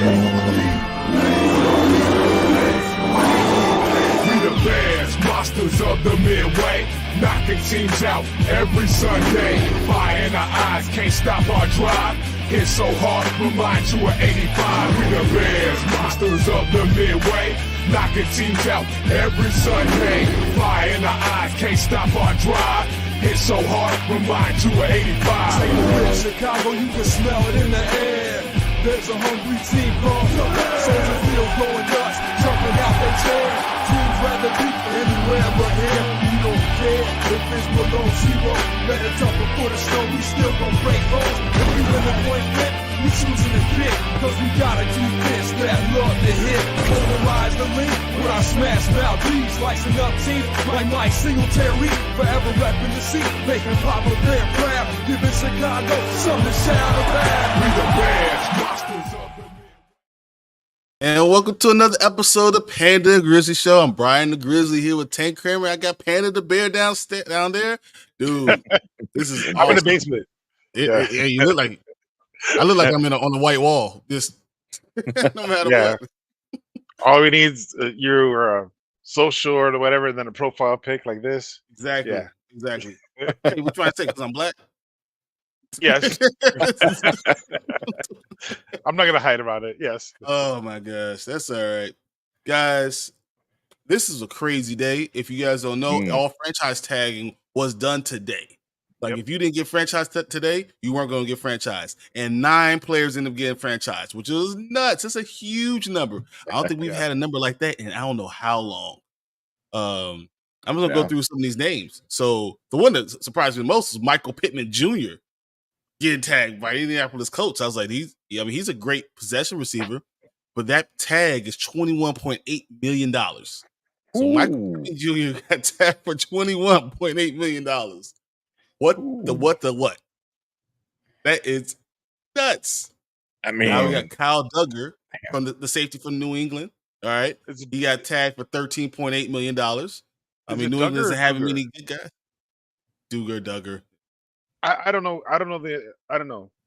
the Bears, monsters of the Midway, knocking teams out every Sunday. Fire in our eyes, can't stop our drive. Hit so hard, remind you of 85. We the Bears, monsters of the Midway, knocking teams out every Sunday. Fire in our eyes, can't stop our drive. Hit so hard, remind you of 85. Take a look, Chicago, you can smell it in the air. There's a hungry team called the Soldier Field going nuts, jumping out their chair. Teams rather be anywhere but here. We don't care if it's below zero. Better tougher for the snow, we still gon' break holes. If we win the point flip, we choosing to kick. Cause we got a defense that love to hit. Polarize the link with our smash Valdez. Slicing up teams like Mike Singletary. Forever repping the seat, making Papa Bear proud. Giving Chicago something to shout about. We the Bears, monsters of the And welcome to another episode of Panda and Grizzly Show. I'm Brian the Grizzly here with Tank Kramer. I got Panda the Bear down there. Dude, this is I'm in the basement. Yeah, you look like I look like I'm on the white wall. Just no matter what. All we need is your social or whatever, and then a profile pic like this. Exactly. Yeah. Exactly. Hey, what trying to say? Because I'm black? Yes. I'm not gonna hide about it. Yes. Oh my gosh, that's all right, guys. This is a crazy day. If you guys don't know, all franchise tagging was done today. Like if you didn't get franchise today, you weren't going to get franchised. And 9 players ended up getting franchised, which is nuts. It's a huge number. I don't think we've had a number like that in I don't know how long. I'm going to go through some of these names. So the one that surprised me the most is Michael Pittman Jr. getting tagged by Indianapolis Colts. I was like, he's a great possession receiver, but that tag is $21.8 million. So Michael Pittman Jr. got tagged for $21.8 million. What? That is nuts. I mean, now we got Kyle Duggar from the safety from New England. All right, he got tagged for $13.8 million. I mean, New England doesn't have many good guys. Duggar. I don't know. I don't know.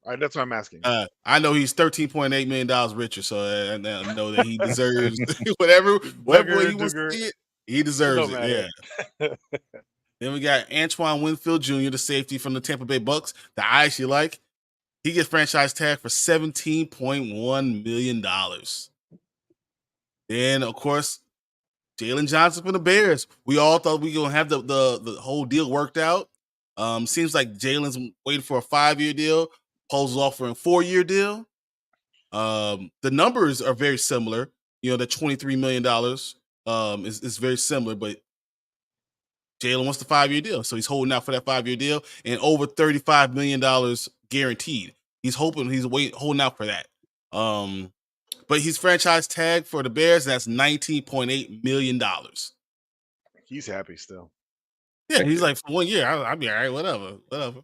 That's what I'm asking. I know he's $13.8 million richer, so I know that he deserves whatever way he wants to see it. He deserves it. Yeah. Then we got Antoine Winfield Jr., the safety from the Tampa Bay Bucks that I actually like. He gets franchise tag for $17.1 million. Then, of course, Jaylon Johnson from the Bears. We all thought we were going to have the whole deal worked out. Seems like Jaylon's waiting for a 5-year deal. Poles is offering a 4-year deal. The numbers are very similar. You know, the $23 million is very similar, but Jaylon wants the 5-year deal. So he's holding out for that 5-year deal and over $35 million guaranteed. He's holding out for that. But he's franchise tagged for the Bears. That's $19.8 million. He's happy still. Yeah, he's like, for 1 year, I'll be all right, whatever.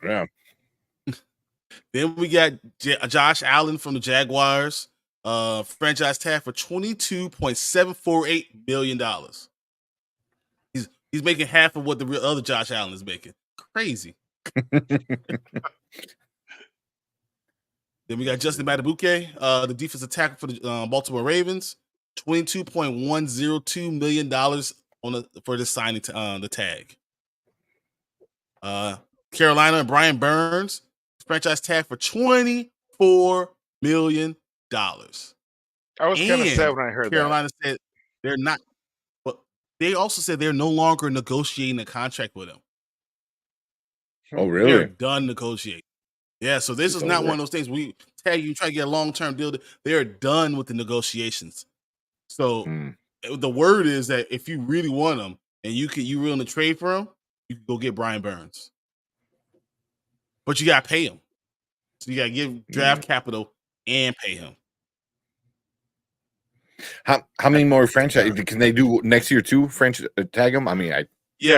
Yeah. Then we got Josh Allen from the Jaguars, franchise tag for $22.748 million. He's making half of what the other Josh Allen is making. Crazy. Then we got Justin Matabuke, the defensive tackle for the Baltimore Ravens, $22.102 million for this signing the tag. Carolina and Brian Burns, franchise tag for $24 million. I was kind of sad when I heard Carolina said they're not, but they also said they're no longer negotiating a contract with him. Oh, really? They're done negotiating. Yeah, so this is not one of those things we tag you try to get a long-term deal. They're done with the negotiations. So the word is that if you really want him and you're willing to trade for him, you can go get Brian Burns. But you got to pay him. So you got to give draft capital and pay him. How many more franchise can they do next year too? Tag them? I mean, 2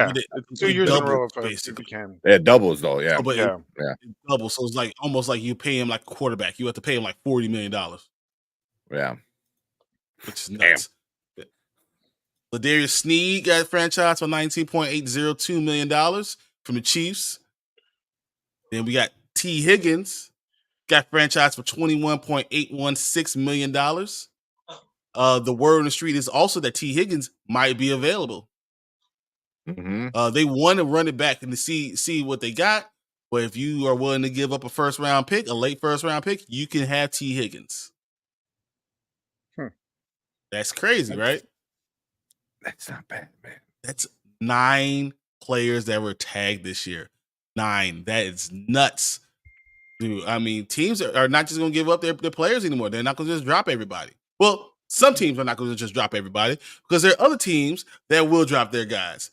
years in a row if you can. Yeah, doubles though. Yeah, it doubles. So it's like almost like you pay him like a quarterback. You have to pay him like $40 million. Yeah, which is nuts. Ladarius Sneed got franchise for $19.802 million from the Chiefs. Then we got T. Higgins got franchised for $21.816 million. The word on the street is also that T. Higgins might be available. They want to run it back and to see what they got. But if you are willing to give up a first round pick, a late first round pick, you can have T. Higgins. That's crazy, right? That's not bad, man. That's 9 players that were tagged this year. 9. That is nuts. Dude, I mean, teams are not just going to give up their players anymore. They're not going to just drop everybody. Well, some teams are not going to just drop everybody because there are other teams that will drop their guys.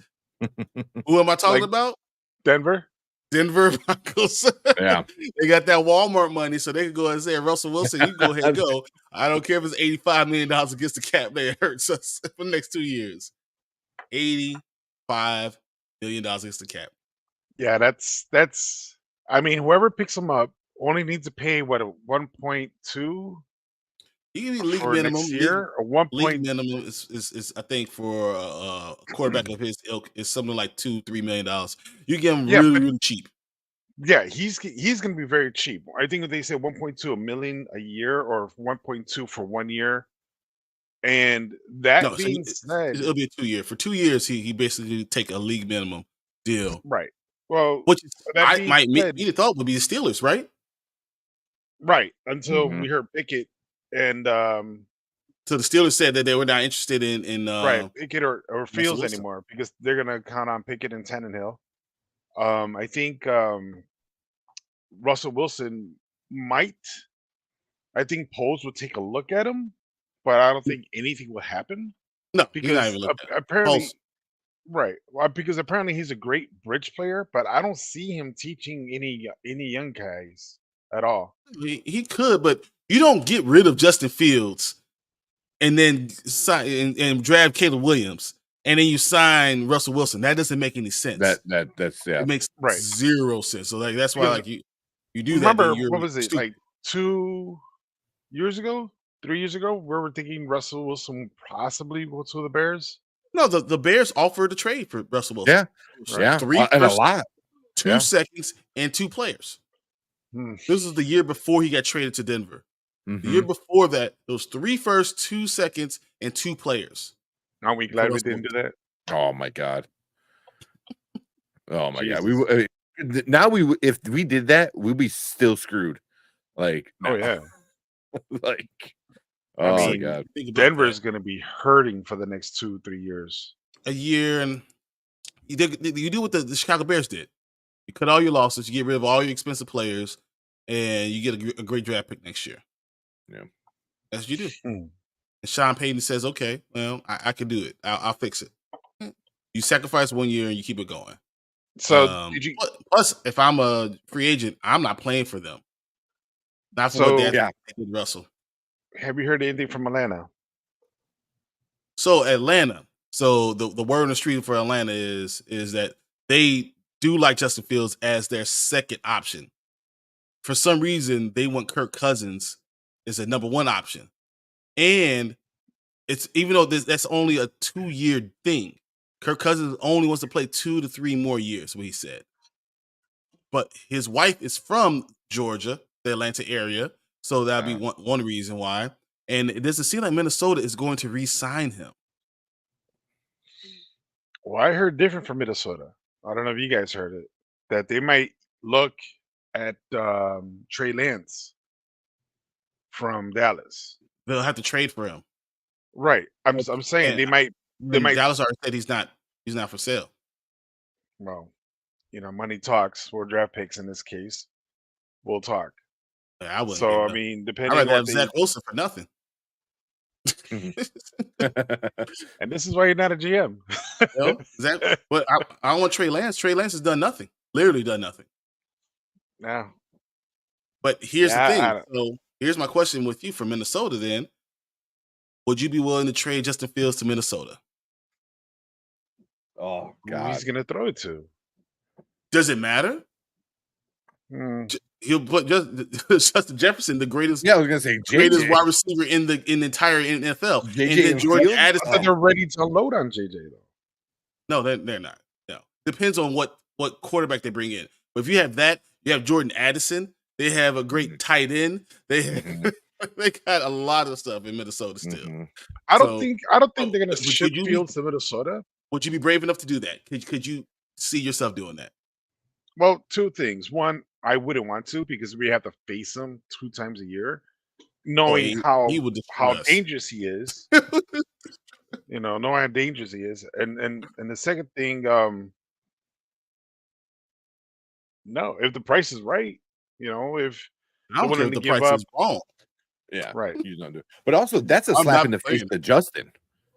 Who am I talking about? Denver Broncos. Yeah. They got that Walmart money, so they can go and say, Russell Wilson, you go ahead and go. I don't care if it's $85 million against the cap that it hurts us for the next 2 years. $85 million against the cap. Yeah, that's. I mean, whoever picks him up only needs to pay what, a 1.2 You can be league for minimum next year, or 1. League minimum is I think for a quarterback of his ilk is something like $2-3 million. You get him really cheap. Yeah, he's going to be very cheap. I think they say 1.2 million a year, or 1.2 for 1 year. And that being said, it'll be a 2 year. For 2 years, he basically take a league minimum deal. Right. Well, which that you'd have thought would be the Steelers, right? Right. Until we heard Pickett and so the Steelers said that they were not interested in right, Pickett or Fields anymore because they're gonna count on Pickett and Tannehill. I think Russell Wilson might. I think polls would take a look at him, but I don't think anything will happen. No, because apparently, right? Well, because apparently he's a great bridge player, but I don't see him teaching any young guys at all. He could, but you don't get rid of Justin Fields and then sign and draft Caleb Williams, and then you sign Russell Wilson. That doesn't make any sense. That's it makes zero sense. So like that's why like you do that. Remember what was it like 2 years ago, 3 years ago? We were thinking Russell Wilson possibly go to the Bears. No, the Bears offered a trade for Russell Wilson. Yeah, yeah, 3 and a lot. 2 seconds and 2 players. This is the year before he got traded to Denver. The year before that, it was 3 firsts, 2 seconds, and 2 players. Aren't we glad we didn't do that? Oh my god! Oh my god! We now if we did that, we'd be still screwed. Like oh yeah, like oh my god! Denver is going to be hurting for the next 2-3 years. A year, and you do what the Chicago Bears did. You cut all your losses, you get rid of all your expensive players, and you get a great draft pick next year. Yeah, that's what you do. And Sean Payton says, "Okay, well, I can do it. I'll fix it." You sacrifice 1 year and you keep it going. So, plus, if I'm a free agent, I'm not playing for them. Not for what they did, Russell. Have you heard anything from Atlanta? So Atlanta. So the word on the street for Atlanta is that they do like Justin Fields as their second option. For some reason, they want Kirk Cousins as a number 1 option. And it's even though that's only a 2-year thing, Kirk Cousins only wants to play 2 to 3 more years, what he said. But his wife is from Georgia, the Atlanta area, so that'd be one reason why. And it doesn't seem like Minnesota is going to re-sign him. Well, I heard different from Minnesota. I don't know if you guys heard it, that they might look at Trey Lance from Dallas. They'll have to trade for him. Right. I'm saying they might. Dallas already said he's not for sale. Well, money talks. We're draft picks in this case. We'll talk. I wouldn't. So I mean, depending I'd rather on have Zach Wilson for nothing. And this is why you're not a GM. But I don't want Trey Lance. Trey Lance has done nothing. Literally done nothing. No. But here's the thing. So here's my question with you for Minnesota then. Would you be willing to trade Justin Fields to Minnesota? Oh God. Who he's gonna throw it to? Does it matter? He'll put Justin Jefferson, the greatest. Yeah, I was gonna say greatest wide receiver in the entire NFL. JJ and then Jordan Addison, they're ready to unload on JJ though. No, they're not. No, depends on what quarterback they bring in. But if you have that, you have Jordan Addison. They have a great tight end. They they got a lot of stuff in Minnesota still. I don't So, think they're gonna ship Fields to Minnesota. would you be brave enough to do that? Could you see yourself doing that? Well, two things. One, I wouldn't want to because we have to face him 2 times a year, knowing He would destroy us. dangerous he is. Knowing how dangerous he is. And the second thing, no, if the price is right, if I don't care if the price is wrong. Yeah, right. he's not doing. But also, that's a I'm slap not in the face playing. to Justin,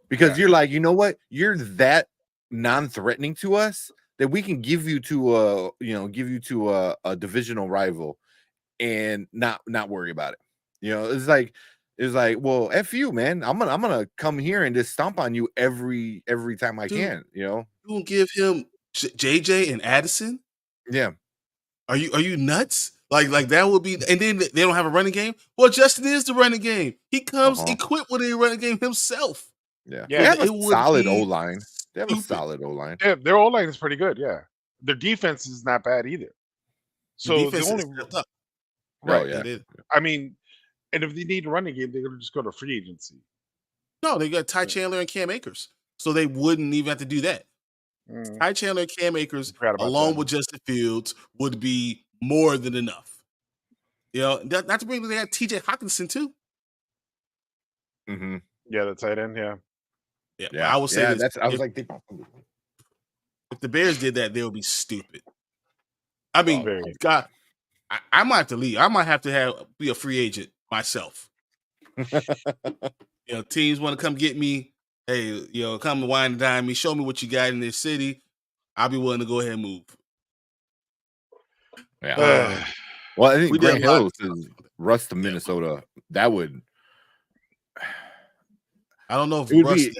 because you're like, you know what? You're that non-threatening to us that we can give you to a divisional rival and not worry about it. It's like, well, F you, man. I'm gonna come here and just stomp on you every time I can. You won't give him JJ and Addison? Yeah. Are you nuts? Like that would be, and then they don't have a running game. Well, Justin is the running game. He comes equipped with a running game himself. Yeah, they have a solid O line. They have a solid O line. Yeah, their O line is pretty good. Yeah, their defense is not bad either. So the only right, I mean, and if they need a running game, they're gonna just go to free agency. No, they got Ty Chandler and Cam Akers, so they wouldn't even have to do that. Ty Chandler and Cam Akers, along with Justin Fields, would be more than enough. Not to bring they had TJ Hawkinson too. Yeah, the tight end. Yeah. I will say this. I was like, if the Bears did that, they would be stupid. I mean, God, I might have to leave. I might have to be a free agent myself. Teams want to come get me. Hey, come and wine and dine me. Show me what you got in this city. I'll be willing to go ahead and move. Yeah. Well, I think Grant Hill says Russ to Minnesota. That would. I don't know if Russ is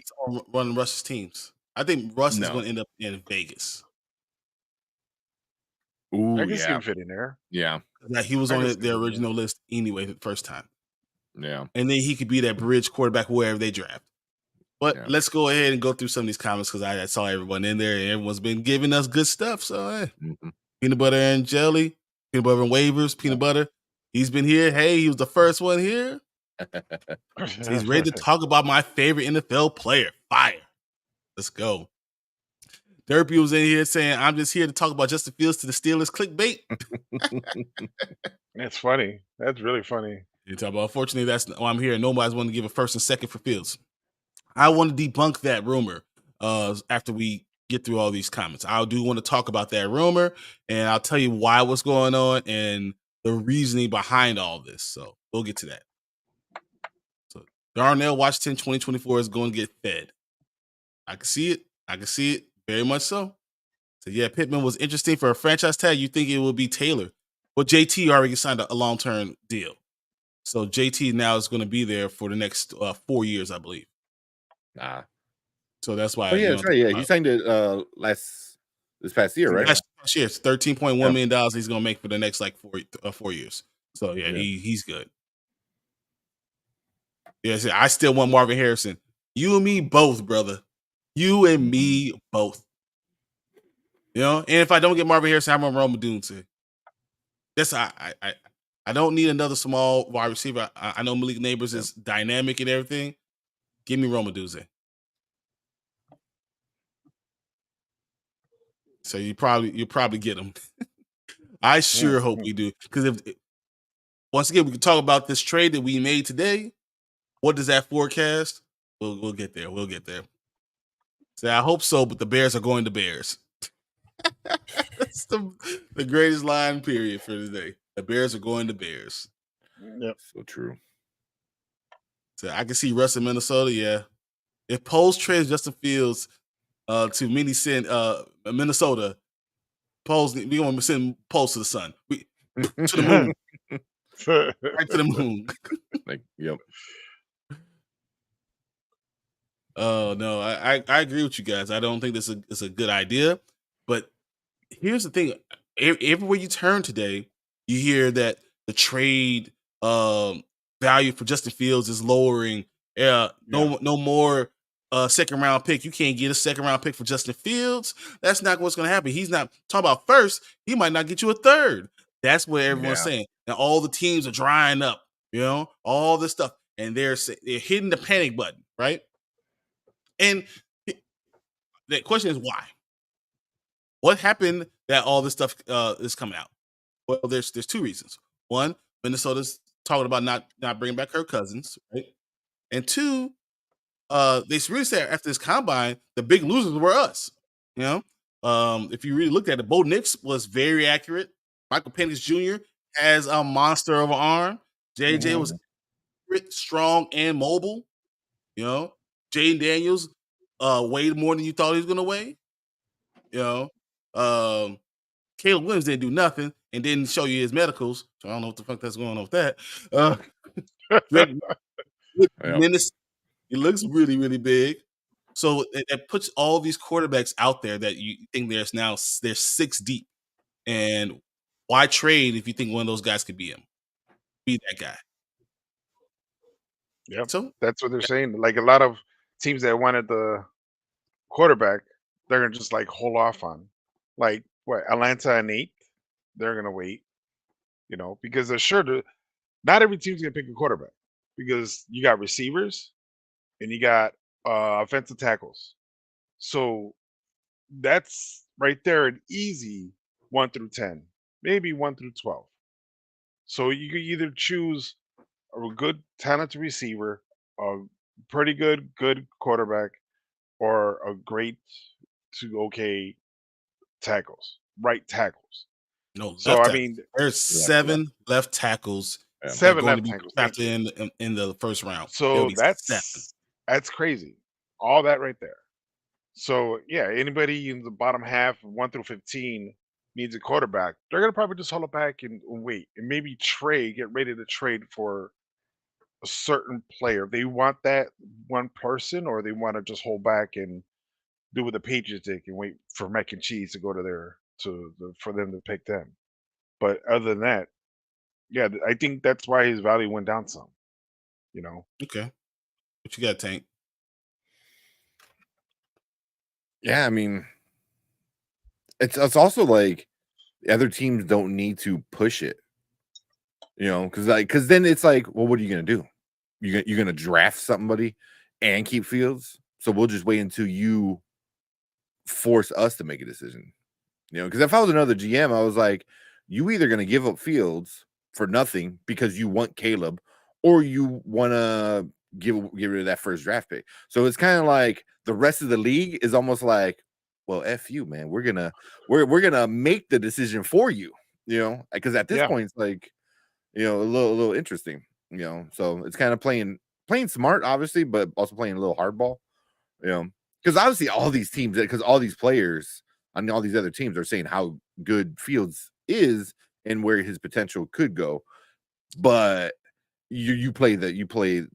running Russ's teams. I think Russ is going to end up in Vegas. Ooh, I can see him fit in there. Yeah. He was on their original list anyway the first time. Yeah. And then he could be that bridge quarterback wherever they draft. But let's go ahead and go through some of these comments because I saw everyone in there and everyone's been giving us good stuff. So, peanut butter and jelly, peanut butter and waivers, peanut butter. He's been here. Hey, he was the first one here. So he's ready to talk about my favorite NFL player. Fire. Let's go. Derpy was in here saying, I'm just here to talk about Justin Fields to the Steelers. Clickbait. That's funny. That's really funny. You talk about, unfortunately, that's why I'm here. Nobody's wanting to give a first and second for Fields. I want to debunk that rumor after we get through all these comments. I do want to talk about that rumor, and I'll tell you why what's going on and the reasoning behind all this. So we'll get to that. So Darnell Washington 2024 is going to get fed. I can see it. Very much so. So yeah, Pittman was interesting for a franchise tag. You think it would be Taylor. Well, JT already signed a long-term deal. So JT now is going to be there for the next 4 years, I believe. So that's why. Oh yeah, that's right. Yeah, he signed it this past year, right? Last year, it's $13.1 million he's going to make for the next 4 years. So yeah, he's good. Yeah, I still want Marvin Harrison. You and me both, brother. You and me both. And if I don't get Marvin Harrison, I'm on Rome Odunze. That's I don't need another small wide receiver. I know Malik Neighbors is dynamic and everything. Give me Rome Odunze. So you'll probably get him. I sure hope we do. Because once again, we can talk about this trade that we made today. What does that forecast? We'll get there. We'll get there. So I hope so, but the Bears are going to Bears. That's the greatest line period for today. The Bears are going to Bears. Yep. So true. So I can see Russ in Minnesota, yeah. If Poles trades Justin Fields to Minnesota, Poles, we want to send Poles to the sun. To the moon. Right to the moon. Yep. Oh no, I agree with you guys. I don't think this is a good idea. But here's the thing: everywhere you turn today, you hear that the trade value for Justin Fields is lowering. No more second round pick. You can't get a second round pick for Justin Fields. That's not what's going to happen. He's not talking about first. He might not get you a third. That's what everyone's saying. And all the teams are drying up, all this stuff. And they're hitting the panic button, right? And the question is why? What happened that all this stuff is coming out? Well, there's two reasons. One, Minnesota's talking about not bringing back Kirk Cousins, right? And two, they really said after this combine, the big losers were us. If you really looked at it, Bo Nix was very accurate. Michael Penix Jr. has a monster of an arm. JJ was accurate, strong, and mobile. Jaden Daniels weighed more than you thought he was going to weigh. Caleb Williams didn't do nothing and didn't show you his medicals. So I don't know what the fuck that's going on with that. He looks really, really big. So it puts all these quarterbacks out there that you think there's 6 deep. And why trade if you think one of those guys could be him? Be that guy. Yeah. So that's what they're saying. Like a lot of teams that wanted the quarterback, they're gonna just like hold off on. Like what, Atlanta and 8, they're gonna wait, because they're sure not every team's gonna pick a quarterback because you got receivers and you got offensive tackles. So that's right there an easy 1 through 10, maybe 1 through 12. So you could either choose a good talented receiver, a pretty good quarterback, or a great to okay right tackles. No, so I mean, there's 7 left tackles. 7 left tackles drafted in the first round. So that's crazy. All that right there. So yeah, anybody in the bottom half, 1 through 15, needs a quarterback. They're gonna probably just hold it back and wait, and maybe get ready to trade for a certain player. They want that one person, or they want to just hold back and do what the Patriots did and wait for mac and cheese to go for them to pick them. But other than that, yeah, I think that's why his value went down some. Okay. What you got, Tank? Yeah, I mean, it's also like the other teams don't need to push it, because then it's like, well, what are you gonna do? You're gonna draft somebody and keep Fields, so we'll just wait until you force us to make a decision, because if I was another GM, I was like, you either gonna give up Fields for nothing because you want Caleb, or you want to get rid of that first draft pick. So it's kind of like the rest of the league is almost like, well, F you, man. We're gonna make the decision for you, because at this point it's like, a little interesting, So it's kind of playing smart, obviously, but also playing a little hardball, because obviously all these teams, because all these players on all these other teams are saying how good Fields is and where his potential could go, but you play the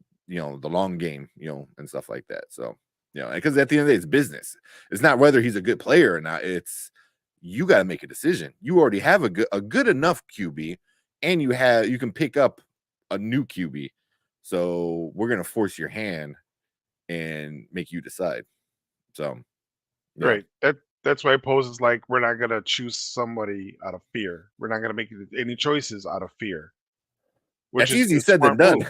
long game, and stuff like that. So, because at the end of the day, it's business. It's not whether he's a good player or not. It's you got to make a decision. You already have a good enough QB, and you can pick up a new QB. So we're gonna force your hand and make you decide. So, right. That's why Pose is like, we're not gonna choose somebody out of fear. We're not gonna make any choices out of fear. Which is easy said than done.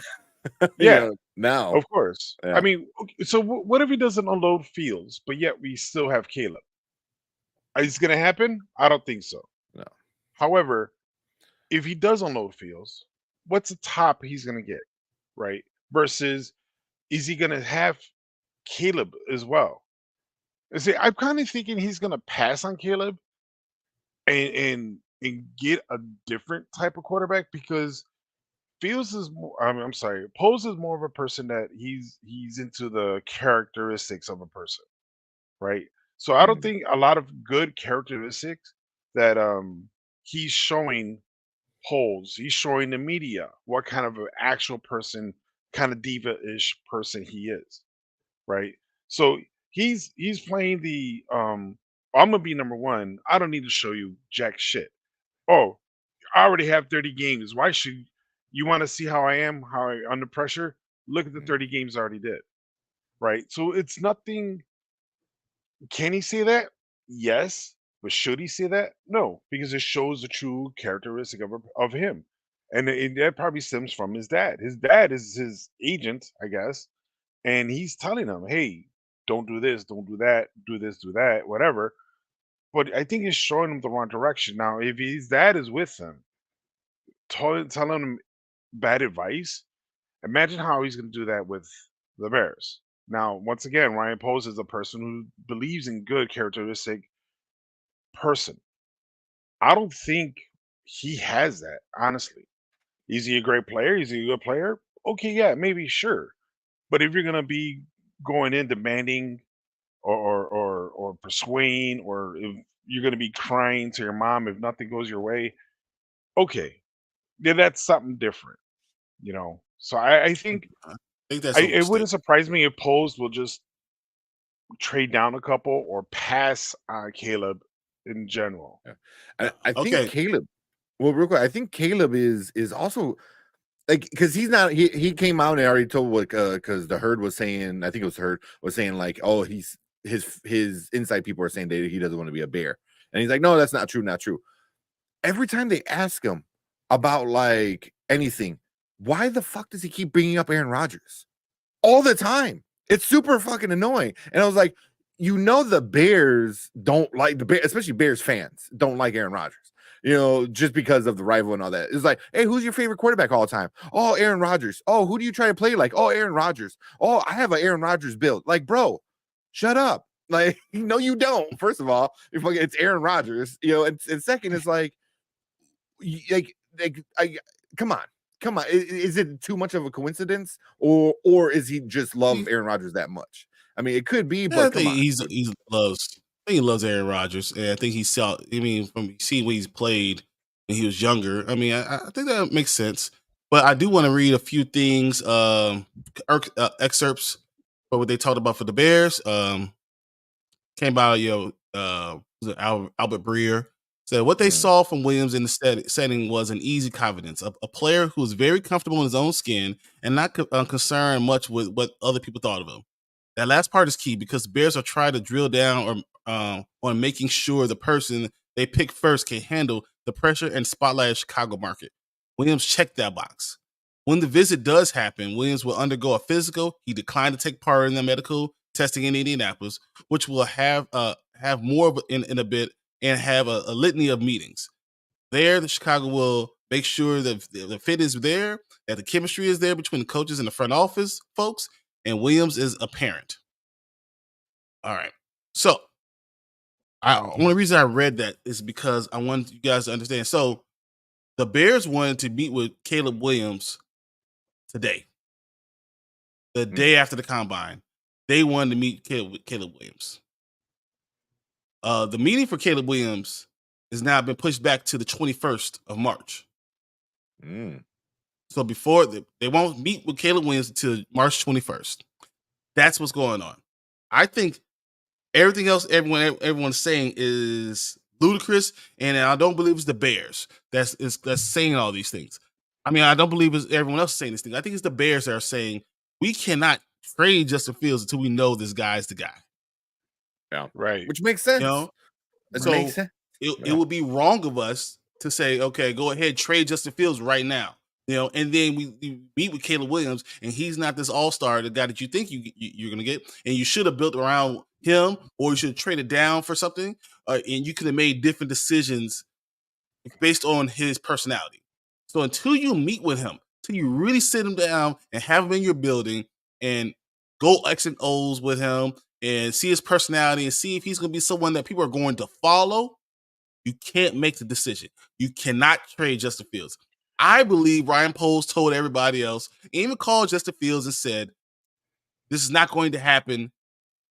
Yeah, now of course. Yeah. I mean, so what if he doesn't unload Fields, but yet we still have Caleb? Is it going to happen? I don't think so. No. However, if he does unload Fields, what's the top he's going to get, right? Versus, is he going to have Caleb as well? See, I'm kind of thinking he's going to pass on Caleb and get a different type of quarterback, because Fields is more, I'm sorry, Pose is more of a person that he's into the characteristics of a person, right? So I don't think a lot of good characteristics that he's showing Pose. He's showing the media what kind of an actual person, kind of diva-ish person he is, right? So he's playing the I'm gonna be number one. I don't need to show you jack shit. Oh, I already have 30 games. Why should you want to see how I am, under pressure? Look at the 30 games I already did. Right? So it's nothing. Can he say that? Yes. But should he say that? No, because it shows the true characteristic of him. And that probably stems from his dad. His dad is his agent, I guess. And he's telling him, hey, don't do this, don't do that, do this, do that, whatever. But I think he's showing him the wrong direction. Now, if his dad is with him, telling him bad advice, imagine how he's going to do that with the Bears. Now, once again, Ryan Post is a person who believes in good characteristic person. I don't think he has that, honestly. Is he a great player? Is he a good player? Okay, yeah, maybe, sure. But if you're gonna be going in demanding or persuading, or if you're gonna be crying to your mom if nothing goes your way, okay, yeah, that's something different, you know. So I think I think that's it overstated. wouldn't surprise me if Post will just trade down a couple or pass on Caleb in general. I think Okay. Caleb. Well, real quick, I think Caleb is also like, because he's not, he came out and already told what, because the herd was saying, I think it was herd was saying like, oh, he's his inside people are saying that he doesn't want to be a Bear, and he's like, no, that's not true, not true. Every time they ask him about like anything, why the fuck does he keep bringing up Aaron Rodgers all the time? It's super fucking annoying. And I was like, you know, the Bears don't like the Bears, especially Bears fans don't like Aaron Rodgers. You know, just because of the rival and all that. It's like, hey, who's your favorite quarterback all the time? Oh, Aaron Rodgers. Oh, who do you try to play like? Oh, Aaron Rodgers. Oh, I have an Aaron Rodgers build. Like, bro, shut up. Like, no, you don't. First of all, it's Aaron Rodgers. You know, and second, it's like I come on. Is it too much of a coincidence, or is he just love Aaron Rodgers that much? I mean, it could be, but I come think on. I think he loves Aaron Rodgers, and I think he saw. I mean, from seeing what he's played when he was younger, I mean, I think that makes sense. But I do want to read a few things, excerpts for what they talked about for the Bears. Came by was it Albert Breer said what they saw from Williams in the setting was an easy confidence, a player who was very comfortable in his own skin and not concerned much with what other people thought of him. That last part is key because Bears are trying to drill down on making sure the person they pick first can handle the pressure and spotlight of Chicago market. Williams checked that box. When the visit does happen, Williams will undergo a physical. He declined to take part in the medical testing in Indianapolis, which will have more of in a bit and have a litany of meetings. There, the Chicago will make sure that the fit is there, that the chemistry is there between the coaches and the front office folks, and Williams is apparent. All right. So, only reason I read that is because I wanted you guys to understand. So, the Bears wanted to meet with Caleb Williams today, the day after the combine. They wanted to meet Caleb Williams. The meeting for Caleb Williams has now been pushed back to the 21st of March. So before they won't meet with Caleb Williams until March 21st. That's what's going on. I think everything else everyone's saying is ludicrous, and I don't believe it's the Bears that's saying all these things. I mean, I don't believe it's everyone else saying this thing. I think it's the Bears that are saying we cannot trade Justin Fields until we know this guy's the guy. Yeah, right. Which makes sense. You know? It makes sense. It would be wrong of us to say, okay, go ahead, trade Justin Fields right now. You know, and then we meet with Caleb Williams, and he's not this all-star, the guy that you think you're going to get, and you should have built around him, or you should have traded down for something, and you could have made different decisions based on his personality. So until you meet with him, until you really sit him down and have him in your building and go X and O's with him and see his personality and see if he's going to be someone that people are going to follow, you can't make the decision. You cannot trade Justin Fields. I believe Ryan Poles told everybody else, even called Justin Fields and said, this is not going to happen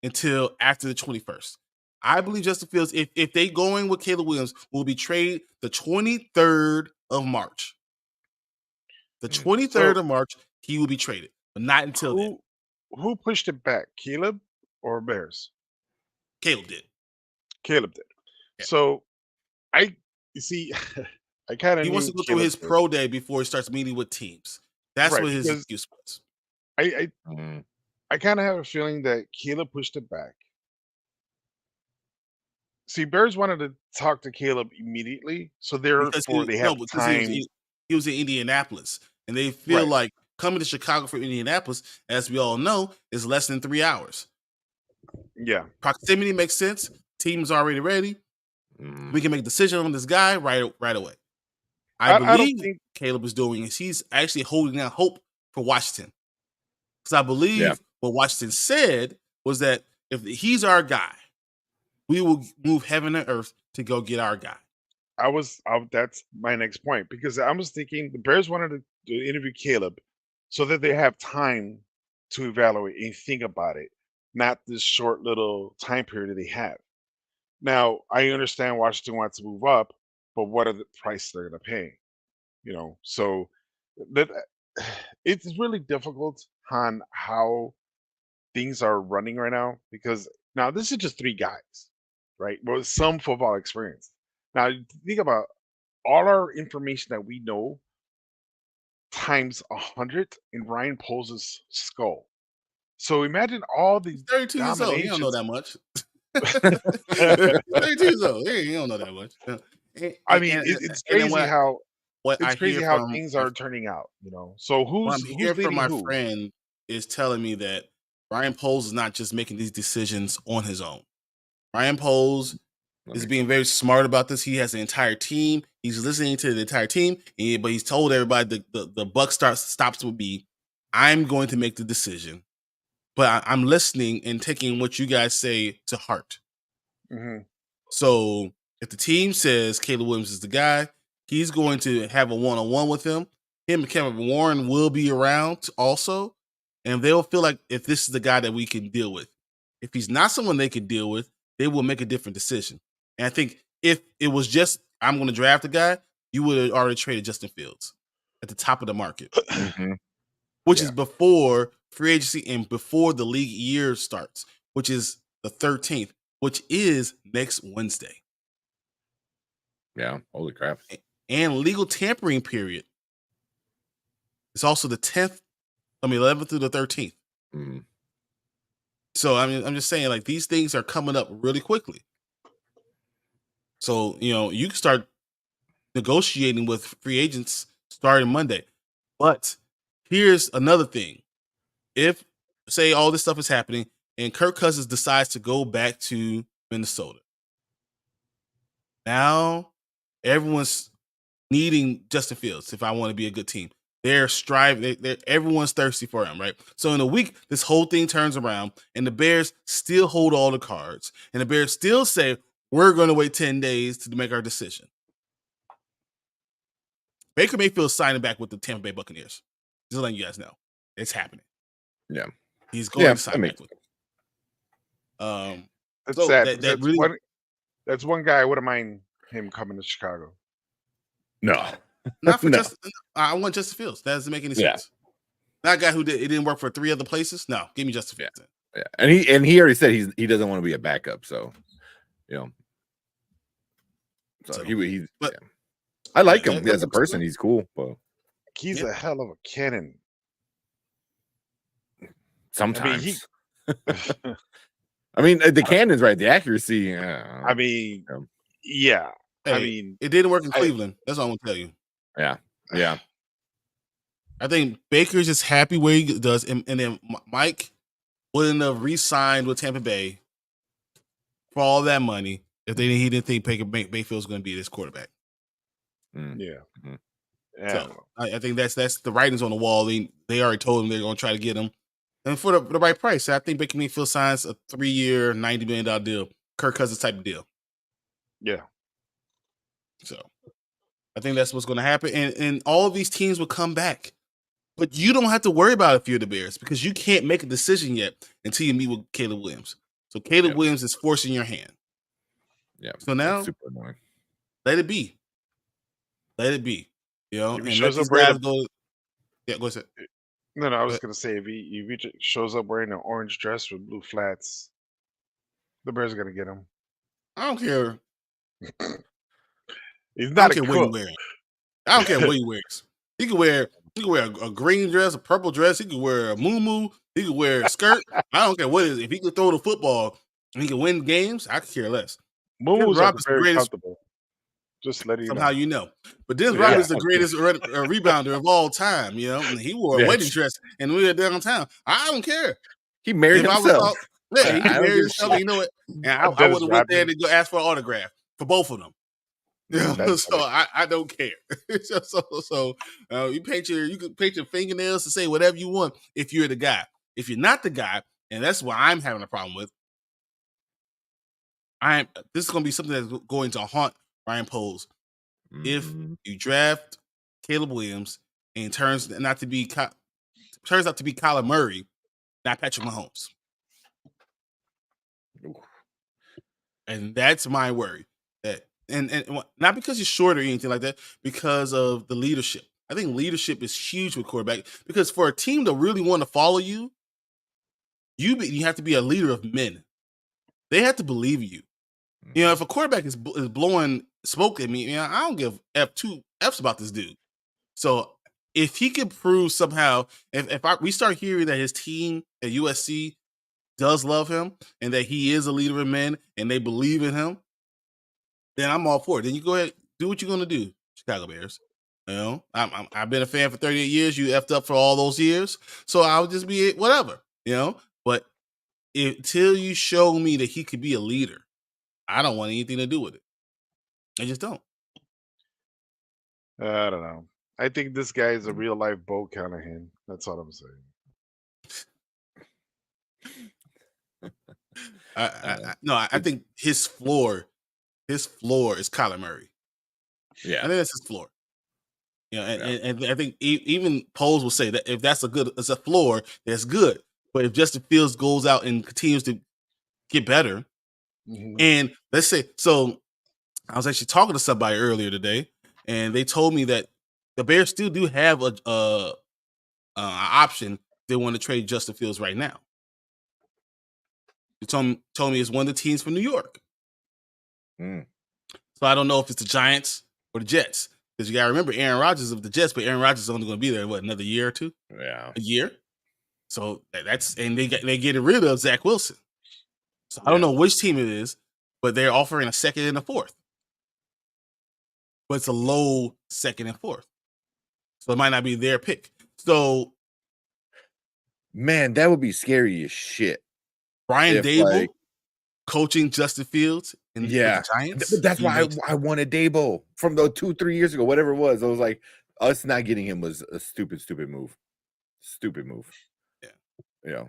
until after the 21st. I believe Justin Fields, if they going with Caleb Williams, will be traded the 23rd of March. The 23rd of March, he will be traded, but not until then. Who pushed it back, Caleb or Bears? Caleb did. Caleb did. Yeah. So, you see, I kind of he wants to go through his pro day before he starts meeting with teams. That's what his excuse was. I kind of have a feeling that Caleb pushed it back See, Bears wanted to talk to Caleb immediately, so because therefore they have because time. he was in Indianapolis, and they feel Right. like coming to Chicago from Indianapolis, as we all know, is less than 3 hours. Yeah. Proximity makes sense. Team's already ready. We can make a decision on this guy right away. I I don't believe think Caleb is doing is he's actually holding out hope for Washington. Because I believe what Washington said was that if he's our guy, we will move heaven and earth to go get our guy. that's my next point, because I was thinking the Bears wanted to interview Caleb so that they have time to evaluate and think about it, not this short little time period that they have. Now, I understand Washington wants to move up, but what are the prices they're going to pay? So that it's really difficult on how things are running right now, because now this is just three guys, right? Well, some football experience. Now, you think about all our information that we know times 100 in Ryan Poles' skull. So imagine all He's these 32 years old. He don't know dominations. that much. 32 years old. He don't know that much. I mean, it's crazy how what I hear from things are turning out. So what I'm who's hearing from leading my who? friend is telling me that Ryan Poles is not just making these decisions on his own. Ryan Poles is being very smart about this. He has an entire team. He's listening to the entire team, but he's told everybody the buck stops with me. I'm going to make the decision, but I'm listening and taking what you guys say to heart. Mhm. So if the team says Caleb Williams is the guy, he's going to have a one-on-one with him. Him and Kevin Warren will be around also, and they'll feel like if this is the guy that we can deal with. If he's not someone they can deal with, they will make a different decision. And I think if it was just, I'm going to draft a guy, you would have already traded Justin Fields at the top of the market, which is before free agency and before the league year starts, which is the 13th, which is next Wednesday. Yeah, holy crap. And legal tampering period. It's also the 11th through the 13th. So I'm just saying, like, these things are coming up really quickly. So, you can start negotiating with free agents starting Monday. But here's another thing. If, say, all this stuff is happening and Kirk Cousins decides to go back to Minnesota, now everyone's needing Justin Fields if I want to be a good team. They're striving. Everyone's thirsty for him, right? So in a week, this whole thing turns around, and the Bears still hold all the cards, and the Bears still say, we're going to wait 10 days to make our decision. Baker Mayfield signing back with the Tampa Bay Buccaneers. Just letting you guys know. It's happening. Yeah. He's going to sign back with them. That's sad. That's one guy I wouldn't mind him coming to Chicago. No. Not for I want Justin Fields. That doesn't make any sense. Not a guy who it didn't work for 3 other places. No, give me Justin Fields. Yeah. And he already said he doesn't want to be a backup, so I like him as a person. He's cool, but he's a hell of a cannon. Sometimes. I mean, the cannon's right. The accuracy. Yeah. Hey, it didn't work in Cleveland. That's all I'm gonna tell you. Yeah. I think Baker's just happy where he does, and then Mike wouldn't have re-signed with Tampa Bay for all that money if he didn't think Baker Mayfield was going to be this quarterback. So I think that's the writings on the wall. They already told him they're going to try to get him, and for the right price. I think Baker Mayfield signs a 3-year, $90 million deal, Kirk Cousins type of deal. Yeah. So I think that's what's going to happen, and all of these teams will come back. But you don't have to worry about if you're the Bears because you can't make a decision yet until you meet with Caleb Williams. So Caleb Williams is forcing your hand. Yeah. So now, super annoying. Let it be. Let it be. And let these guys go. Yeah, go ahead. No, I was going to say, if he shows up wearing an orange dress with blue flats, the Bears are going to get him. I don't care. He's not I don't care what he wears. I don't care what he wears. He could wear a green dress, a purple dress. He could wear a muumuu. He could wear a skirt. I don't care what it is. If he could throw the football and he can win games, I could care less. Moves are Robinson's the very greatest. comfortable. Just letting you Somehow know. you know. But Dennis Yeah. Rodman's the greatest rebounder of all time. You know, and he wore a wedding dress and we were downtown. I don't care. He married If I was himself. he I don't married give a himself. shit. You know what? And I Dennis would have went there Rodman. to go ask for an autograph for both of them. That's So funny. I don't care. You can paint your fingernails to say whatever you want if you're the guy. If you're not the guy, and that's what I'm having a problem with. This is going to be something that's going to haunt Ryan Poles. If you draft Caleb Williams and it turns out to be Kyler Murray, not Patrick Mahomes. And that's my worry. That and not because he's short or anything like that, because of the leadership. I think leadership is huge with quarterback, because for a team to really want to follow you, you have to be a leader of men. They have to believe you. You know, if a quarterback is blowing smoke at me, I don't give two F's about this dude. So if he could prove somehow, if we start hearing that his team at USC does love him and that he is a leader of men and they believe in him, then I'm all for it. Then you go ahead, do what you're going to do, Chicago Bears. You know, I've been a fan for 38 years. You effed up for all those years. So I'll just be whatever, you know. But until you show me that he could be a leader, I don't want anything to do with it. I just don't. I don't know. I think this guy is a real life Bo Callahan. That's all I'm saying. I think his floor is Kyler Murray. Yeah, I think that's his floor. You know, and I think even Poles will say that if that's it's a floor, that's good. But if Justin Fields goes out and continues to get better, and let's say, so I was actually talking to somebody earlier today, and they told me that the Bears still do have a option. They want to trade Justin Fields right now. They told me it's one of the teams from New York. So I don't know if it's the Giants or the Jets, because you got to remember Aaron Rodgers of the Jets, but Aaron Rodgers is only going to be there another year or two. Yeah, a year. So they getting rid of Zach Wilson. So I don't know which team it is, but they're offering a second and a fourth. But it's a low second and fourth. So it might not be their pick. So, man, that would be scary as shit. Brian Dable coaching Justin Fields with the Giants. But that's why I wanted Dable from the 2-3 years ago, whatever it was. I was like, us not getting him was a stupid move. Stupid move. Yeah.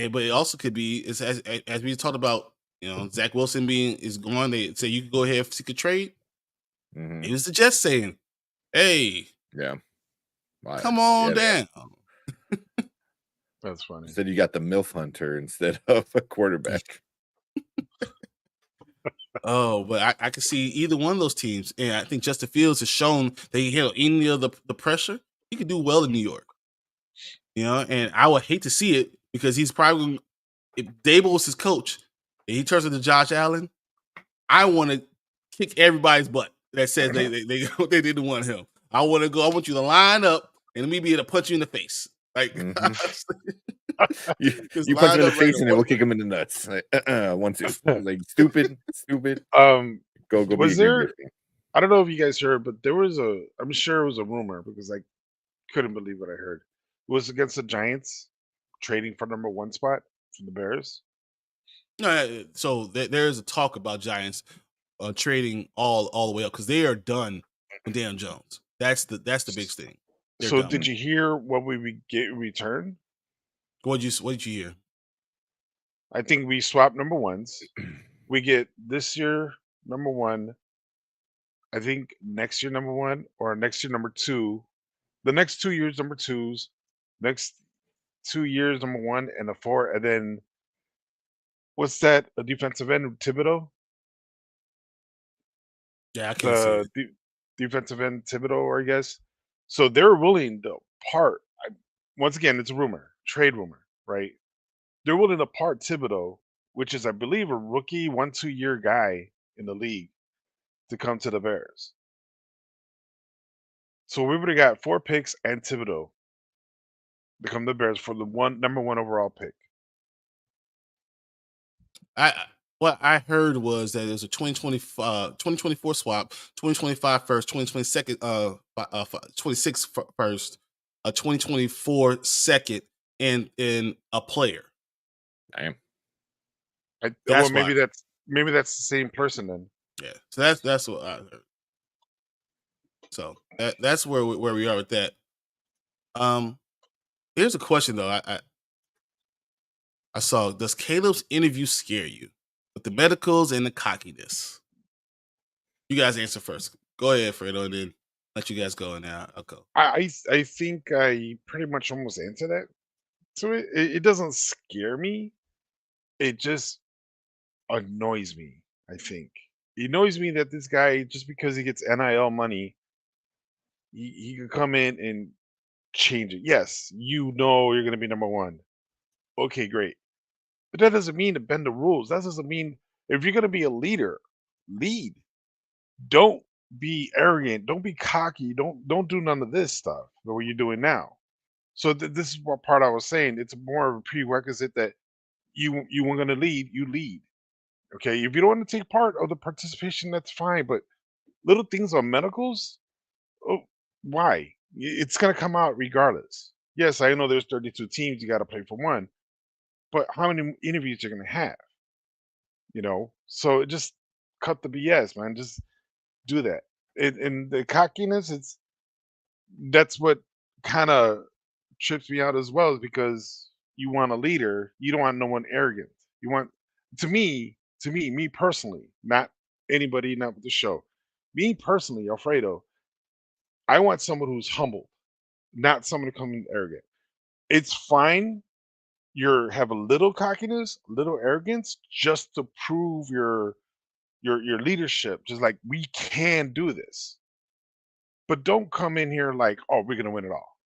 But it also could be, as we talked about, you know, Zach Wilson is gone. They say you can go ahead and seek a trade. It was the Jets saying, "Hey, come on down." That's funny. Said you got the MILF hunter instead of a quarterback. But I can see either one of those teams, and I think Justin Fields has shown that he handle any of the pressure. He could do well in New York, you know. And I would hate to see it, because he's probably, if Dable was his coach and he turns into Josh Allen, I want to kick everybody's butt that says they didn't want him. I want you to line up and let me be able to punch you in the face. Like, you punch him in the face and then we'll kick him in the nuts. Like, 1-2. Like, stupid. Go. Was there? I don't know if you guys heard, but there was I'm sure it was a rumor, because I couldn't believe what I heard. It was against the Giants trading for number 1 spot from the Bears. No, so there's a talk about Giants trading all the way up, because they are done with Dan Jones. That's the big thing. So did you hear what we would get in return? What did you hear? I think we swap number 1s. We get this year number 1. I think next year number 1, or next year number 2. The next 2 years number 2s. Next 2 years number 1 and a 4, and then what's that? A defensive end, Thibodeau. Yeah, I can see it. Defensive end Thibodeau, I guess. So they're willing to part. Once again, it's a rumor, trade rumor, right? They're willing to part Thibodeau, which is, I believe, a rookie 1-2 year guy in the league, to come to the Bears. So we would have got 4 picks and Thibodeau to come to the Bears for the number 1 overall pick. what I heard was that it was a 2024 swap, 2025 first, 2022 26 first, a 2024 second, and a player. Damn. That's maybe that's the same person then. Yeah, so that's what I heard. So that's where we are with that. Here's a question though. I saw, does Caleb's interview scare you with the medicals and the cockiness? You guys answer first. Go ahead, Fredo, and then let you guys go, and now I'll go. I think I pretty much almost answered that. So it doesn't scare me. It just annoys me. I think it annoys me that this guy, just because he gets NIL money, he could come in and change it. Yes, you're going to be number one. Okay, great. But that doesn't mean to bend the rules. That doesn't mean, if you're going to be a leader, lead. Don't be arrogant. Don't be cocky. Don't do none of this stuff that what you're doing now. So this is what part I was saying. It's more of a prerequisite that you weren't going to lead. You lead. Okay, if you don't want to take part of the participation, that's fine. But little things on medicals, oh, why? It's going to come out regardless. Yes, I know there's 32 teams. You got to play for one. But how many interviews you're going to have? So just cut the BS, man. Just do that. And the cockiness, that's what kind of trips me out as well, is because you want a leader. You don't want no one arrogant. You want, to me, me personally, not anybody, not with the show. Me personally, Alfredo, I want someone who's humble, not someone to come in arrogant. It's fine. Have a little cockiness, a little arrogance, just to prove your leadership. Just like, we can do this, but don't come in here like, oh, we're gonna win it all.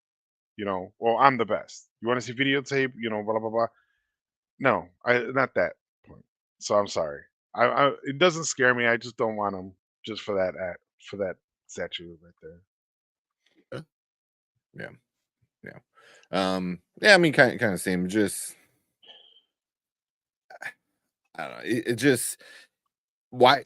Well, I'm the best. You want to see videotape? Blah blah blah. No, not that point. So I'm sorry. It doesn't scare me. I just don't want them just for that statue right there. Yeah. Yeah, I mean, kind of same. Just, I don't know. It just, why?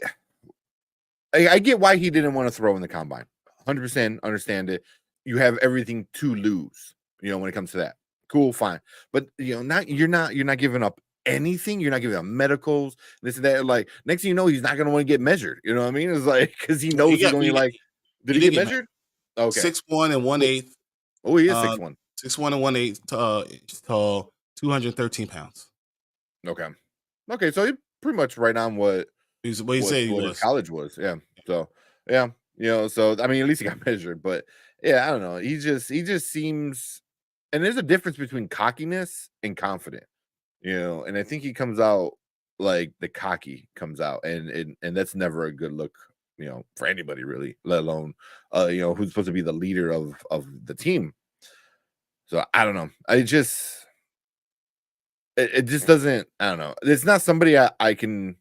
I get why he didn't want to throw in the combine. 100% understand it. You have everything to lose. When it comes to that, cool, fine. But you're not giving up anything. You're not giving up medicals, this and that. Like, next thing you know, he's not gonna want to get measured. You know what I mean? It's like, because he knows he's only like, did he get measured? Okay, 6'1" and 1/8. Oh, he is 6'1". 6'1" and 1/8, tall, 213 pounds. Okay, so he pretty much right on what he said he was. College was. Yeah. So yeah, so I mean, at least he got measured. But yeah, I don't know. He just seems, and there's a difference between cockiness and confident. And I think he comes out like the cocky comes out, and that's never a good look, for anybody really, let alone who's supposed to be the leader of the team. So I don't know. It just doesn't. I don't know. It's not somebody I can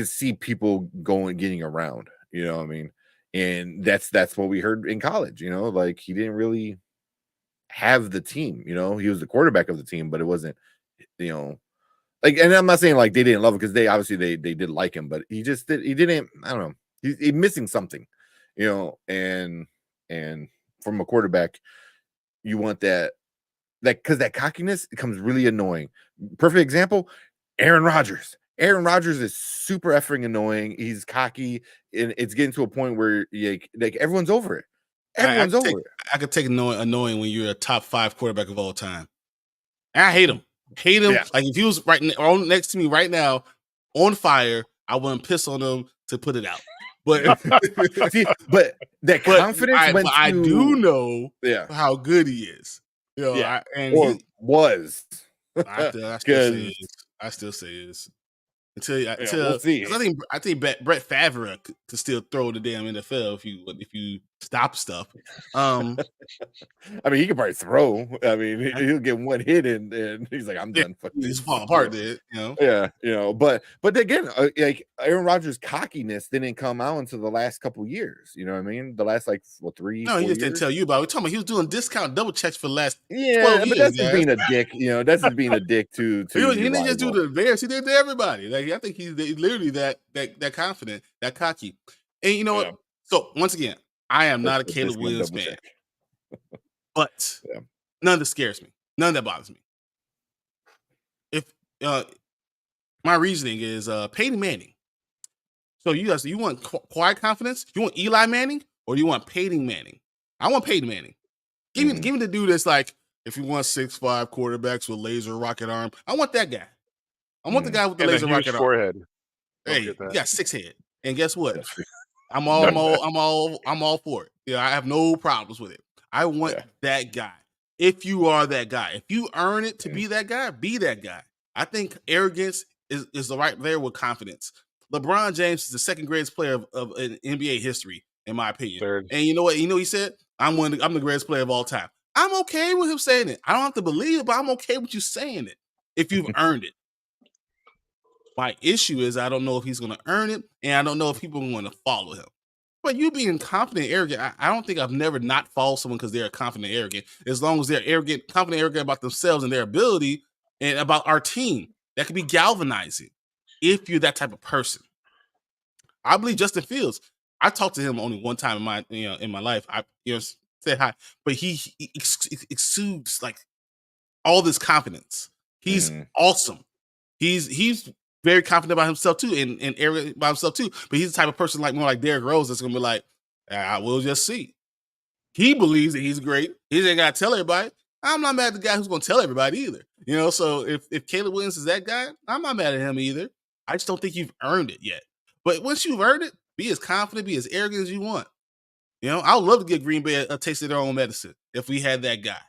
see people getting around. You know what I mean? And that's what we heard in college. Like, he didn't really have the team. He was the quarterback of the team, but it wasn't. Like, and I'm not saying like they didn't love him, because they obviously they did like him, but he didn't. I don't know. He's missing something. And from a quarterback, you want that because that cockiness becomes really annoying. Perfect example, Aaron Rodgers. Aaron Rodgers is super effing annoying. He's cocky, and it's getting to a point where like everyone's over it. Everyone's over it. I could take annoying when you're a top 5 quarterback of all time. And I hate him. Yeah. Like, if he was right next to me right now on fire, I wouldn't piss on him to put it out. But see, but that confidence. I do know how good he is. Was. I still say it is. We'll see. I think Brett Favre could still throw the damn NFL if you stop stuff. I mean, he can probably throw. I mean, he'll get one hit and he's like, I'm done. Fuck He's this. fall apart, dude. Yeah, but again, like Aaron Rodgers' cockiness didn't come out until the last couple years. You know what I mean? The last 3, No, 4 he just years. didn't tell you about it. We're talking about he was doing discount double checks for the last 12 but years. That's just being a dick. That's just being a dick to he didn't just do rival. to the Bears. He did to everybody. Like I think he's literally that confident, that cocky. And you know what? So once again, I am not a Caleb Williams fan, but none of this scares me. None of that bothers me. If my reasoning is Peyton Manning. So you want quiet confidence? You want Eli Manning or do you want Peyton Manning? I want Peyton Manning. Give me the dude that's like, if you want 6'5" quarterbacks with laser rocket arm, I want that guy. I want the guy with the laser rocket forehead. arm. Hey, you got 6 head, and guess what? I'm all for it. Yeah, I have no problems with it. I want that guy. If you are that guy, if you earn it to be that guy, be that guy. I think arrogance is the right there with confidence. LeBron James is the second greatest player of NBA history, in my opinion. Third. And you know what? You know he said, I'm the greatest player of all time. I'm okay with him saying it. I don't have to believe it, but I'm okay with you saying it if you've earned it. My issue is I don't know if he's going to earn it, and I don't know if people are going to follow him. But you being confident and arrogant, I don't think I've never not followed someone because they're confident and arrogant. As long as they're confident and arrogant about themselves and their ability and about our team, that could be galvanizing if you're that type of person. I believe Justin Fields. I talked to him only one time in my life. I said hi, but he exudes like all this confidence. He's awesome. He's very confident about himself too, and arrogant about himself too. But he's the type of person more like Derrick Rose that's gonna be like, I will just see. He believes that he's great. He ain't gotta tell everybody. I'm not mad at the guy who's gonna tell everybody either. So if Caleb Williams is that guy, I'm not mad at him either. I just don't think you've earned it yet. But once you've earned it, be as confident, be as arrogant as you want. I would love to get Green Bay a taste of their own medicine if we had that guy.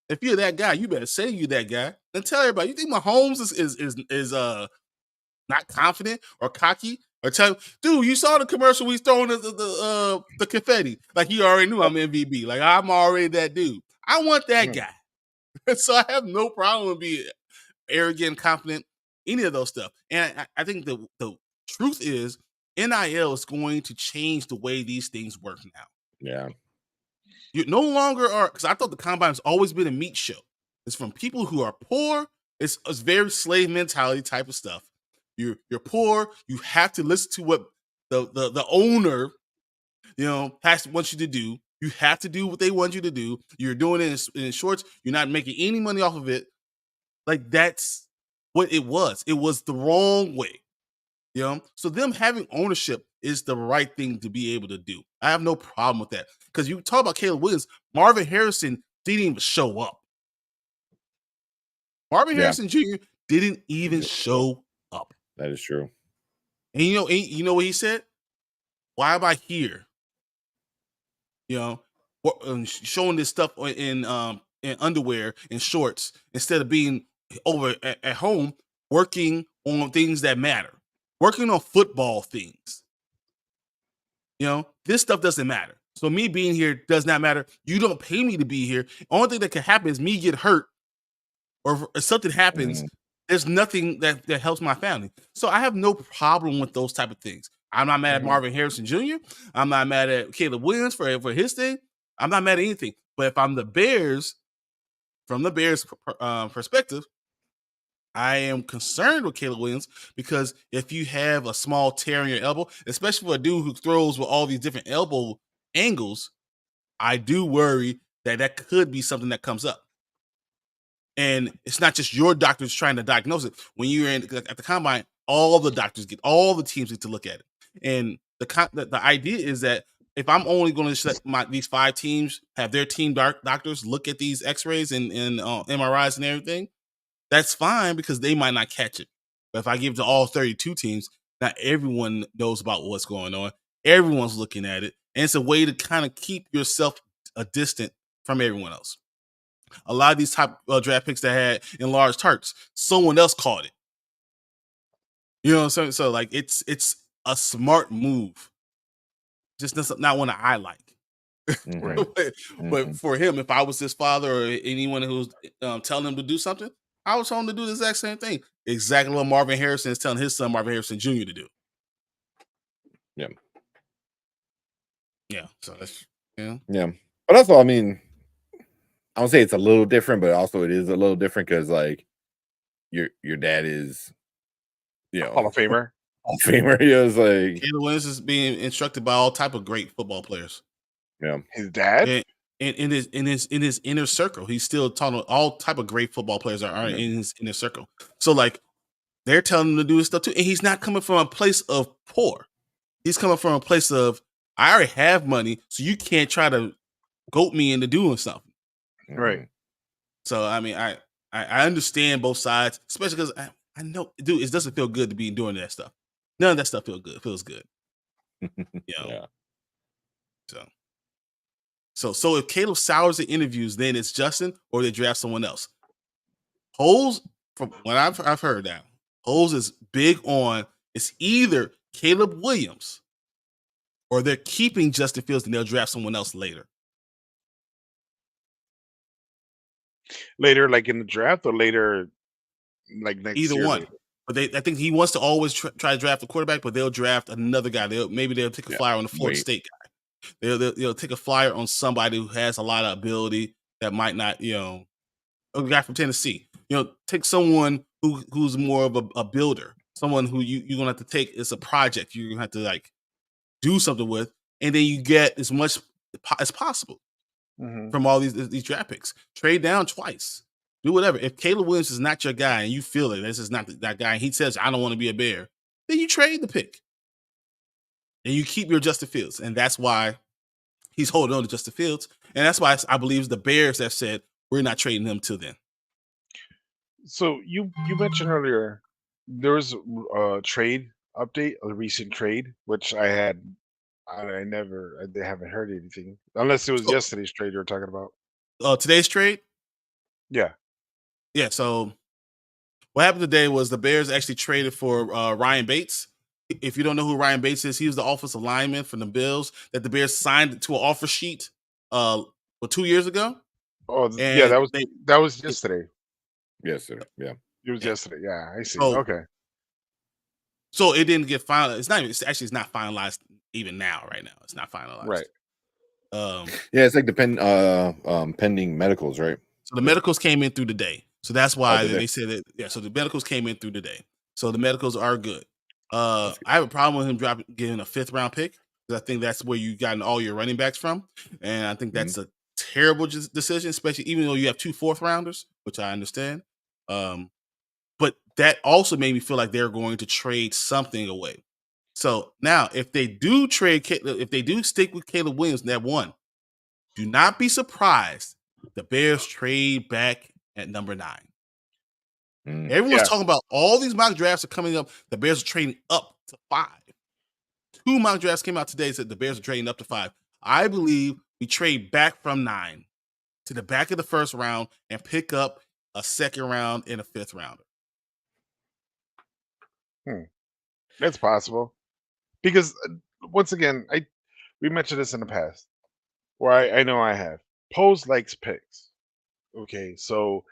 If you're that guy, you better say you that guy and tell everybody. You think Mahomes is not confident or cocky or tell, dude, you saw the commercial we throwing the confetti. Like he already knew I'm MVP. Like I'm already that dude. I want that guy. So I have no problem with being arrogant, confident, any of those stuff. And I think the truth is NIL is going to change the way these things work now. Yeah. You no longer are, because I thought the combine's always been a meat show. It's from people who are poor. It's very slave mentality type of stuff. You're poor. You have to listen to what the owner, wants you to do. You have to do what they want you to do. You're doing it in shorts. You're not making any money off of it. Like that's what it was. It was the wrong way. So them having ownership is the right thing to be able to do. I have no problem with that. Because you talk about Caleb Williams, Marvin Harrison didn't even show up. Marvin Harrison Jr. didn't even show up. That is true. And you know what he said? Why am I here? Showing this stuff in underwear and shorts instead of being over at home working on things that matter, working on football things. This stuff doesn't matter. So me being here does not matter. You don't pay me to be here. Only thing that can happen is me get hurt or if something happens. There's nothing that helps my family. So I have no problem with those type of things. I'm not mad at Marvin Harrison Jr. I'm not mad at Caleb Williams for his thing. I'm not mad at anything. But if I'm the Bears, from the Bears perspective, I am concerned with Caleb Williams because if you have a small tear in your elbow, especially for a dude who throws with all these different elbow angles, I do worry that could be something that comes up. And it's not just your doctors trying to diagnose it. When you're at the combine, all the teams get to look at it. And the idea is that if I'm only going to let these 5 teams have their team doctors look at these X-rays and MRIs and everything, that's fine because they might not catch it. But if I give it to all 32 teams, not everyone knows about what's going on. Everyone's looking at it. And it's a way to kind of keep yourself distant from everyone else. A lot of these top draft picks that had enlarged tarts, someone else caught it. So like it's a smart move. Just not one that I like. Mhm. But for him, if I was his father or anyone who's telling him to do something, I was telling him to do the exact same thing. Exactly what Marvin Harrison is telling his son Marvin Harrison Jr. to do. Yeah. Yeah. So that's yeah. But also, I mean, I don't say it's a little different, but also it is a little different because like your dad is, Hall of Famer. Hall of Famer. He was like Caleb Williams is being instructed by all type of great football players. His dad. And in his inner circle, he's still talking all type of great football players are in his inner circle. So like they're telling him to do this stuff too, and he's not coming from a place of poor. He's coming from a place of I already have money, so you can't try to goat me into doing something. Right. So I mean, I understand both sides, especially because I know, dude, it doesn't feel good to be doing that stuff. None of that stuff feels good. Yeah. So if Caleb sours the interviews, then it's Justin or they draft someone else. Holes, from what I've heard now, Holes is big on it's either Caleb Williams or they're keeping Justin Fields and they'll draft someone else later. Later, like in the draft, or later, like next Either year. one. Later. But I think he wants to always try to draft a quarterback, but they'll draft another guy. Maybe they'll take a flyer on the Florida State guy. They'll take a flyer on somebody who has a lot of ability that might not, a guy from Tennessee. Take someone who's more of a builder, someone who you're gonna have to take. It's a project you're gonna have to like do something with, and then you get as much as possible from all these draft picks. Trade down twice. Do whatever. If Caleb Williams is not your guy and you feel it, this is not that guy, and he says, I don't want to be a Bear, then you trade the pick. And you keep your Justin Fields. And that's why he's holding on to Justin Fields. And that's why I believe the Bears have said, we're not trading him till then. So you mentioned earlier there was a trade update, a recent trade, which I haven't heard anything unless it was yesterday's trade you were talking about. Today's trade? Yeah. Yeah. So what happened today was the Bears actually traded for Ryan Bates. If you don't know who Ryan Bates is, he was the offensive lineman for the Bills that the Bears signed to an offer sheet 2 years ago. Oh, and yeah, that was yesterday. Yesterday, yeah. It was yesterday. Yeah, I see. So, okay. So it didn't get finalized. It's not finalized even now. Right now, it's not finalized. Right. Yeah, it's like pending medicals, right? So the medicals came in through the day. So that's why they said that. Yeah. So the medicals came in through the day. So the medicals are good. I have a problem with him getting a 5th round pick because I think that's where you gotten all your running backs from, and I think that's a terrible decision, especially even though you have 2 4th rounders, which I understand. But that also made me feel like they're going to trade something away. So now, if they do stick with Caleb Williams, that one, do not be surprised. The Bears trade back at number 9. Everyone's talking about all these mock drafts are coming up. The Bears are trading up to 5. 2 mock drafts came out today that said the Bears are trading up to 5. I believe we trade back from 9 to the back of the 1st round and pick up a 2nd round and a 5th rounder. That's possible. Because once again, we mentioned this in the past, where I know I have. Pose likes picks. Okay, so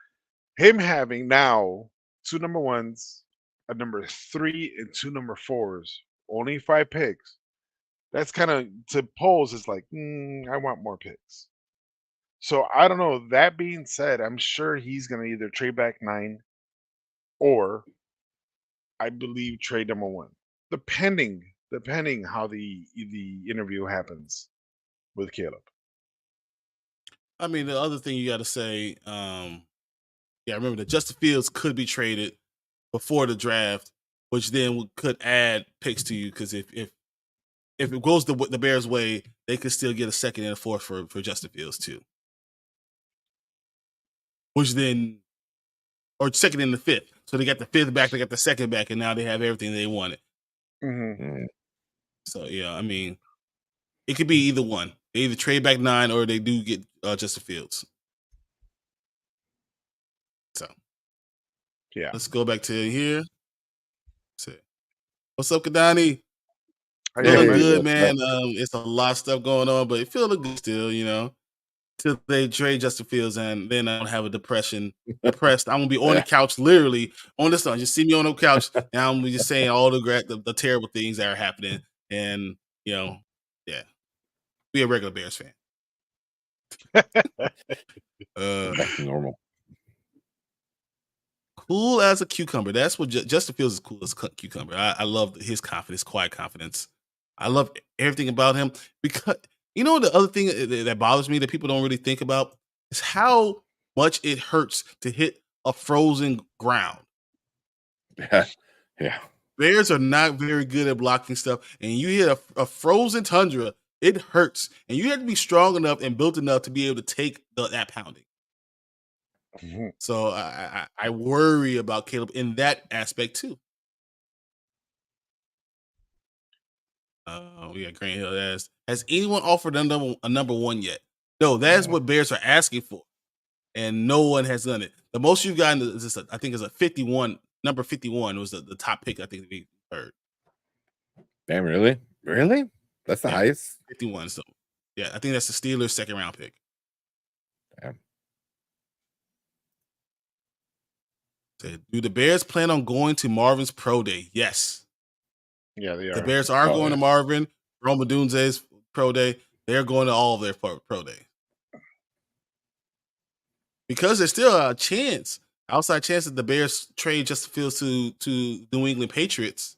him having now 2 number 1s, a number 3, and 2 number 4s, only 5 picks. That's kind of to Pose is like, I want more picks. So I don't know. That being said, I'm sure he's gonna either trade back 9 or I believe trade number 1, depending how the interview happens with Caleb. I mean, the other thing you got to say, remember that Justin Fields could be traded before the draft, which then could add picks to you because if it goes the Bears' way, they could still get a 2nd and a 4th for Justin Fields too, which then or 2nd and the 5th. So they got the 5th back, they got the 2nd back, and now they have everything they wanted. So yeah, I mean, it could be either one. They either trade back 9 or they do get Justin Fields. So yeah, let's go back to here. What's up, Kadani? Feeling good, man. It's a lot of stuff going on, but it feeling good still, you know. Till they trade Justin Fields, and then I don't have a depressed. I'm gonna be on the couch, literally on the sun. Just see me on the couch, and I'm just saying all the terrible things that are happening, and you know, yeah, be a regular Bears fan. Back to normal. Cool as a cucumber. That's what Justin Fields is. Cool as a cucumber. I love his confidence, quiet confidence. I love everything about him because you know the other thing that bothers me that people don't really think about is how much it hurts to hit a frozen ground. Yeah. Bears are not very good at blocking stuff, and you hit a frozen tundra, it hurts, and you have to be strong enough and built enough to be able to take that pounding. Mm-hmm. So I worry about Caleb in that aspect too. We got Grant Hill. Has anyone offered a number one yet? No, that's what Bears are asking for, and no one has done it. The most you've gotten is I think is a 51. Number 51 was the top pick I think we heard. Damn, really? That's the highest? 51. So yeah, I think that's the Steelers' second round pick. Damn. Do the Bears plan on going to Marvin's Pro Day? Yes. Yeah, they are. The Bears are going to Marvin. Rome Odunze's Pro Day. They're going to all of their Pro Day. Because there's still a chance, outside chance that the Bears trade Justin Fields to New England Patriots.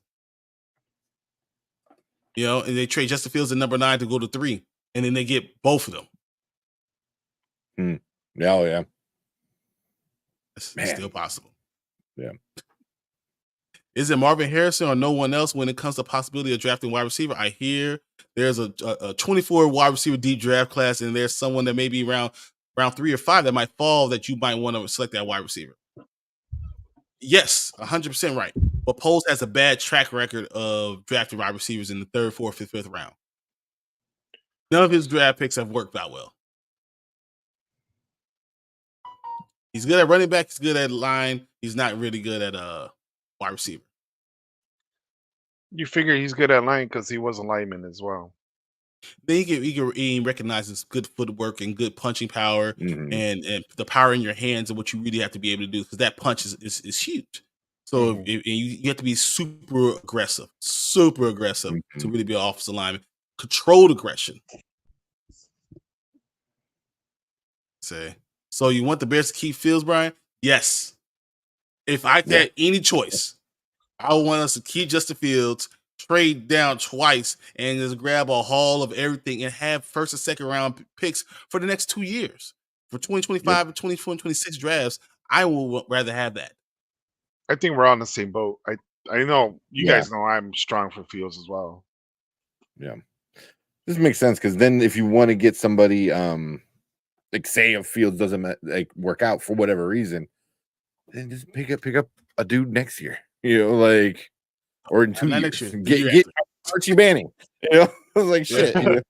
You know, and they trade Justin Fields at number 9 to go to 3. And then they get both of them. Yeah. It's still possible. Yeah. Is it Marvin Harrison or no one else when it comes to possibility of drafting wide receiver? I hear there's a 24 wide receiver deep draft class, and there's someone that may be around 3 or 5 that might fall that you might want to select that wide receiver. Yes, 100% right. But Poles has a bad track record of drafting wide receivers in the 3rd, 4th, 5th round. None of his draft picks have worked out well. He's good at running back. He's good at line. He's not really good at wide receiver. You figure he's good at line because he was a lineman as well. Then he recognizes good footwork and good punching power and the power in your hands and what you really have to be able to do because that punch is huge. So you have to be super aggressive to really be an offensive lineman. Controlled aggression. So you want the Bears to keep Fields, Brian? Yes. If I had any choice, I want us to keep Justin Fields, trade down twice, and just grab a haul of everything and have 1st and 2nd round picks for the next 2 years. For 2025 and 2024 and 26 drafts, I will rather have that. I think we're on the same boat. I know you guys know I'm strong for Fields as well. Yeah. This makes sense because then if you want to get somebody like say if Fields doesn't work out for whatever reason, then just pick up a dude next year, you know, like or in 2 years. Next year. Get Archie Manning, you know. I was like shit. You know?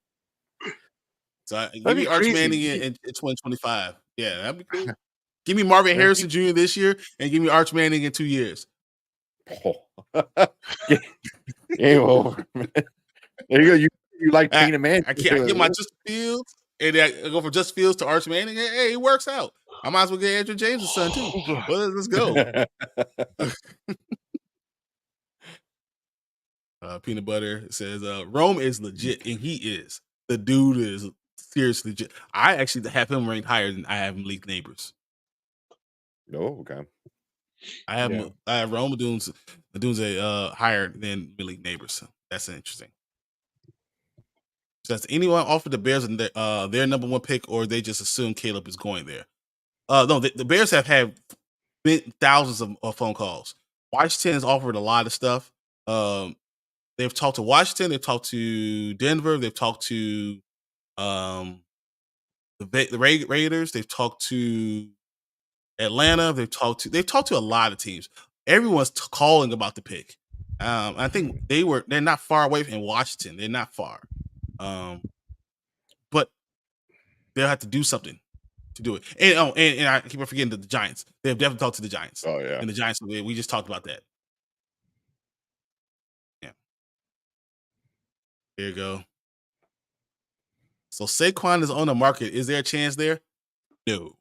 So give me Archie Manning in 2025. Yeah, that'd be cool. Give me Marvin Harrison Jr. this year and give me Archie Manning in 2 years. Game over, man. There you go. You like Payne Manning. I get my Justin Fields and I go from Justin Fields to Archie Manning. Hey, it works out. I might as well get Andrew James' son too. Well, let's go. Peanut Butter says Rome is legit, and he is. The dude is seriously legit. I actually have him ranked higher than I have him League Neighbors. Oh, okay. I have Rome Dunes higher than League Neighbors. So that's interesting. So has anyone offered the Bears their number 1 pick, or they just assume Caleb is going there? No, the Bears have had thousands of phone calls. Washington has offered a lot of stuff. They've talked to Washington. They've talked to Denver. They've talked to the Raiders. They've talked to Atlanta. They've talked to a lot of teams. Everyone's calling about the pick. I think they're not far away from Washington. They're not far. But they'll have to do something to do it. And I keep on forgetting the Giants. They've definitely talked to the Giants. Oh yeah. And the Giants, we just talked about that. Yeah. There you go. So Saquon is on the market. Is there a chance there? No.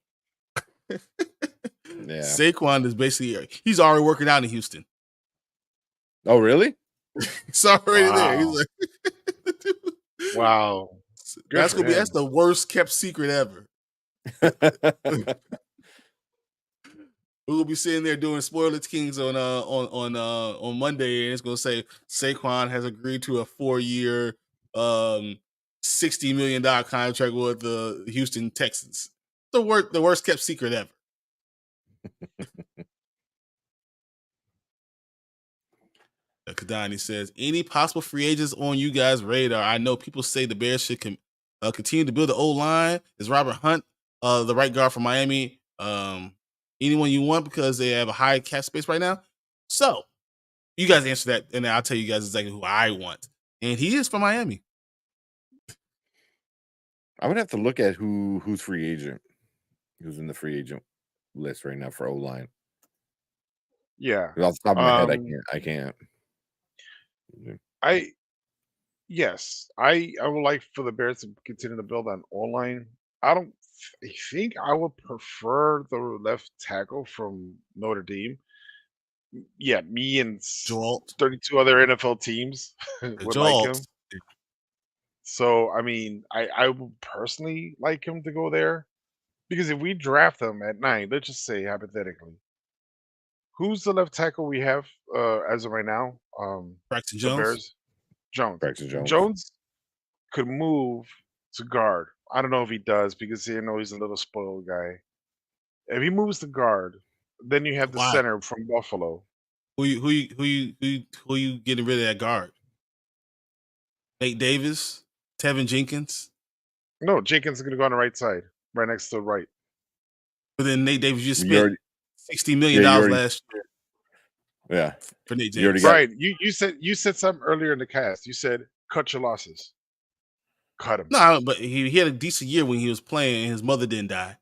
Yeah. Saquon is basically he's already working out in Houston. Oh, really? He's already there. He's like, Wow. that's the worst kept secret ever. We'll be sitting there doing Spoiler Kings on Monday, and it's gonna say Saquon has agreed to a 4-year, $60 million contract with the Houston Texans. The worst kept secret ever. Kadani says, any possible free agents on you guys' radar? I know people say the Bears should continue to build the O-line. Is Robert Hunt the right guard for Miami? Anyone you want because they have a high cap space right now? So you guys answer that, and I'll tell you guys exactly who I want. And he is from Miami. I would have to look at who's free agent, who's in the free agent list right now for O-line. Yeah. Off the top of my head, I can't. I would like for the Bears to continue to build on O-line. I think I would prefer the left tackle from Notre Dame. Yeah, me and Joel. 32 other NFL teams would like him. So, I mean, I would personally like him to go there because if we draft him at 9, let's just say hypothetically, who's the left tackle we have as of right now? Braxton the Jones. Bears? Braxton Jones. Jones could move to guard. I don't know if he does because you know he's a little spoiled guy. If he moves to guard, then you have the center from Buffalo. Who you getting rid of that guard? Nate Davis, Tevin Jenkins. No, Jenkins is going to go on the right side, right next to the right. But then Nate Davis just spent $60 million last year. Yeah, for Nate Davis. Brian, you said something earlier in the cast. You said cut your losses. Cut him. No, but he had a decent year when he was playing, and his mother didn't die.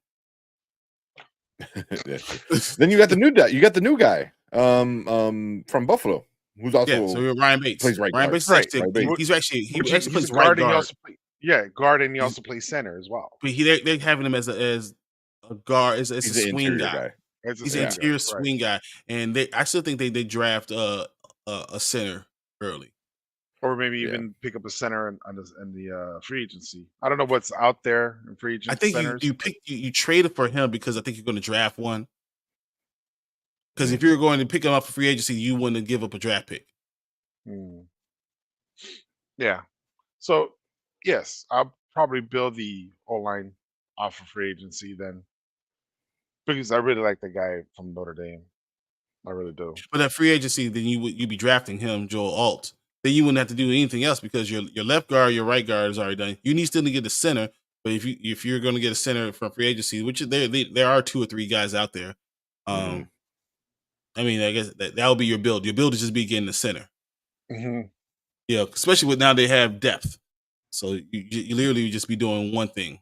Then you got the new guy. You got the new guy from Buffalo, who's also so Ryan Bates plays right Ryan guard. Bates he's actually plays right guard. Guard, and he also plays center as well. But they're having him as a guard, as a swing guy. He's an interior swing guy, and I still think they draft a center early, or maybe even pick up a center in the free agency. I don't know what's out there in free agency. I think you traded for him because I think you're going to draft one. Because if you're going to pick him up for free agency, you wouldn't give up a draft pick. Yeah. So yes, I'll probably build the O-line off of free agency then. Because I really like the guy from Notre Dame. I really do. But at free agency, then you'd be drafting him, Joel Alt. Then you wouldn't have to do anything else because your left guard, your right guard is already done. You need still to get a center, but if you're going to get a center from free agency, which there are 2 or 3 guys out there, I mean, I guess that would be your build. Your build would just be getting the center. Yeah, especially with now they have depth, so you literally would just be doing one thing.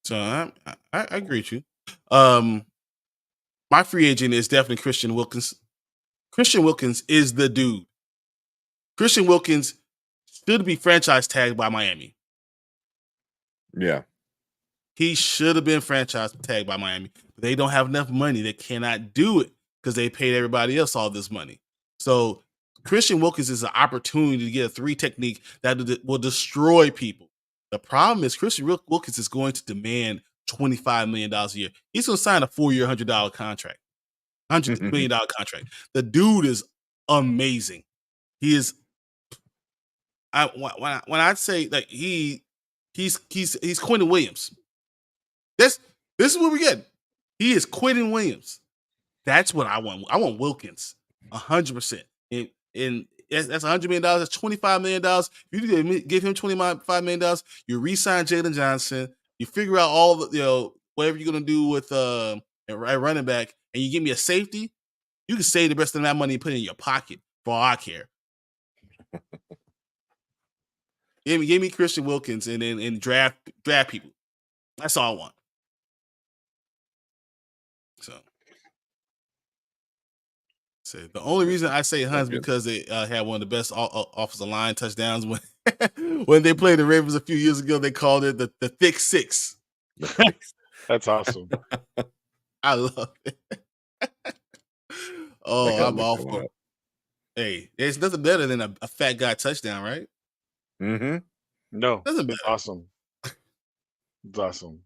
So I agree with you. My free agent is definitely Christian Wilkins. Christian Wilkins is the dude. Christian Wilkins should be franchise tagged by Miami. Yeah. He should have been franchise tagged by Miami. They don't have enough money. They cannot do it because they paid everybody else all this money. So Christian Wilkins is an opportunity to get a 3 technique that will destroy people. The problem is Christian Wilkins is going to demand $25 million a year. He's going to sign a 4-year, $100 contract, $100 million contract. The dude is amazing. He is. When I say like he's Quentin Williams. This is what we get. He is Quentin Williams. That's what I want. I want Wilkins 100%. And that's $100 million. That's $25 million. If you give him $25 million, you re-sign Jaylon Johnson. You figure out all the whatever you're gonna do with a running back, and you give me a safety. You can save the rest of that money and put it in your pocket for all I care. Give me Christian Wilkins and draft people. That's all I want. So the only reason I say Hunt's because they had one of the best offensive line touchdowns when when they played the Ravens a few years ago. They called it the Thick Six. That's awesome. I love it. Oh, I'm all for it. Hey, there's nothing better than a fat guy touchdown, right? Mm-hmm. No, Doesn't it's matter. awesome. It's awesome.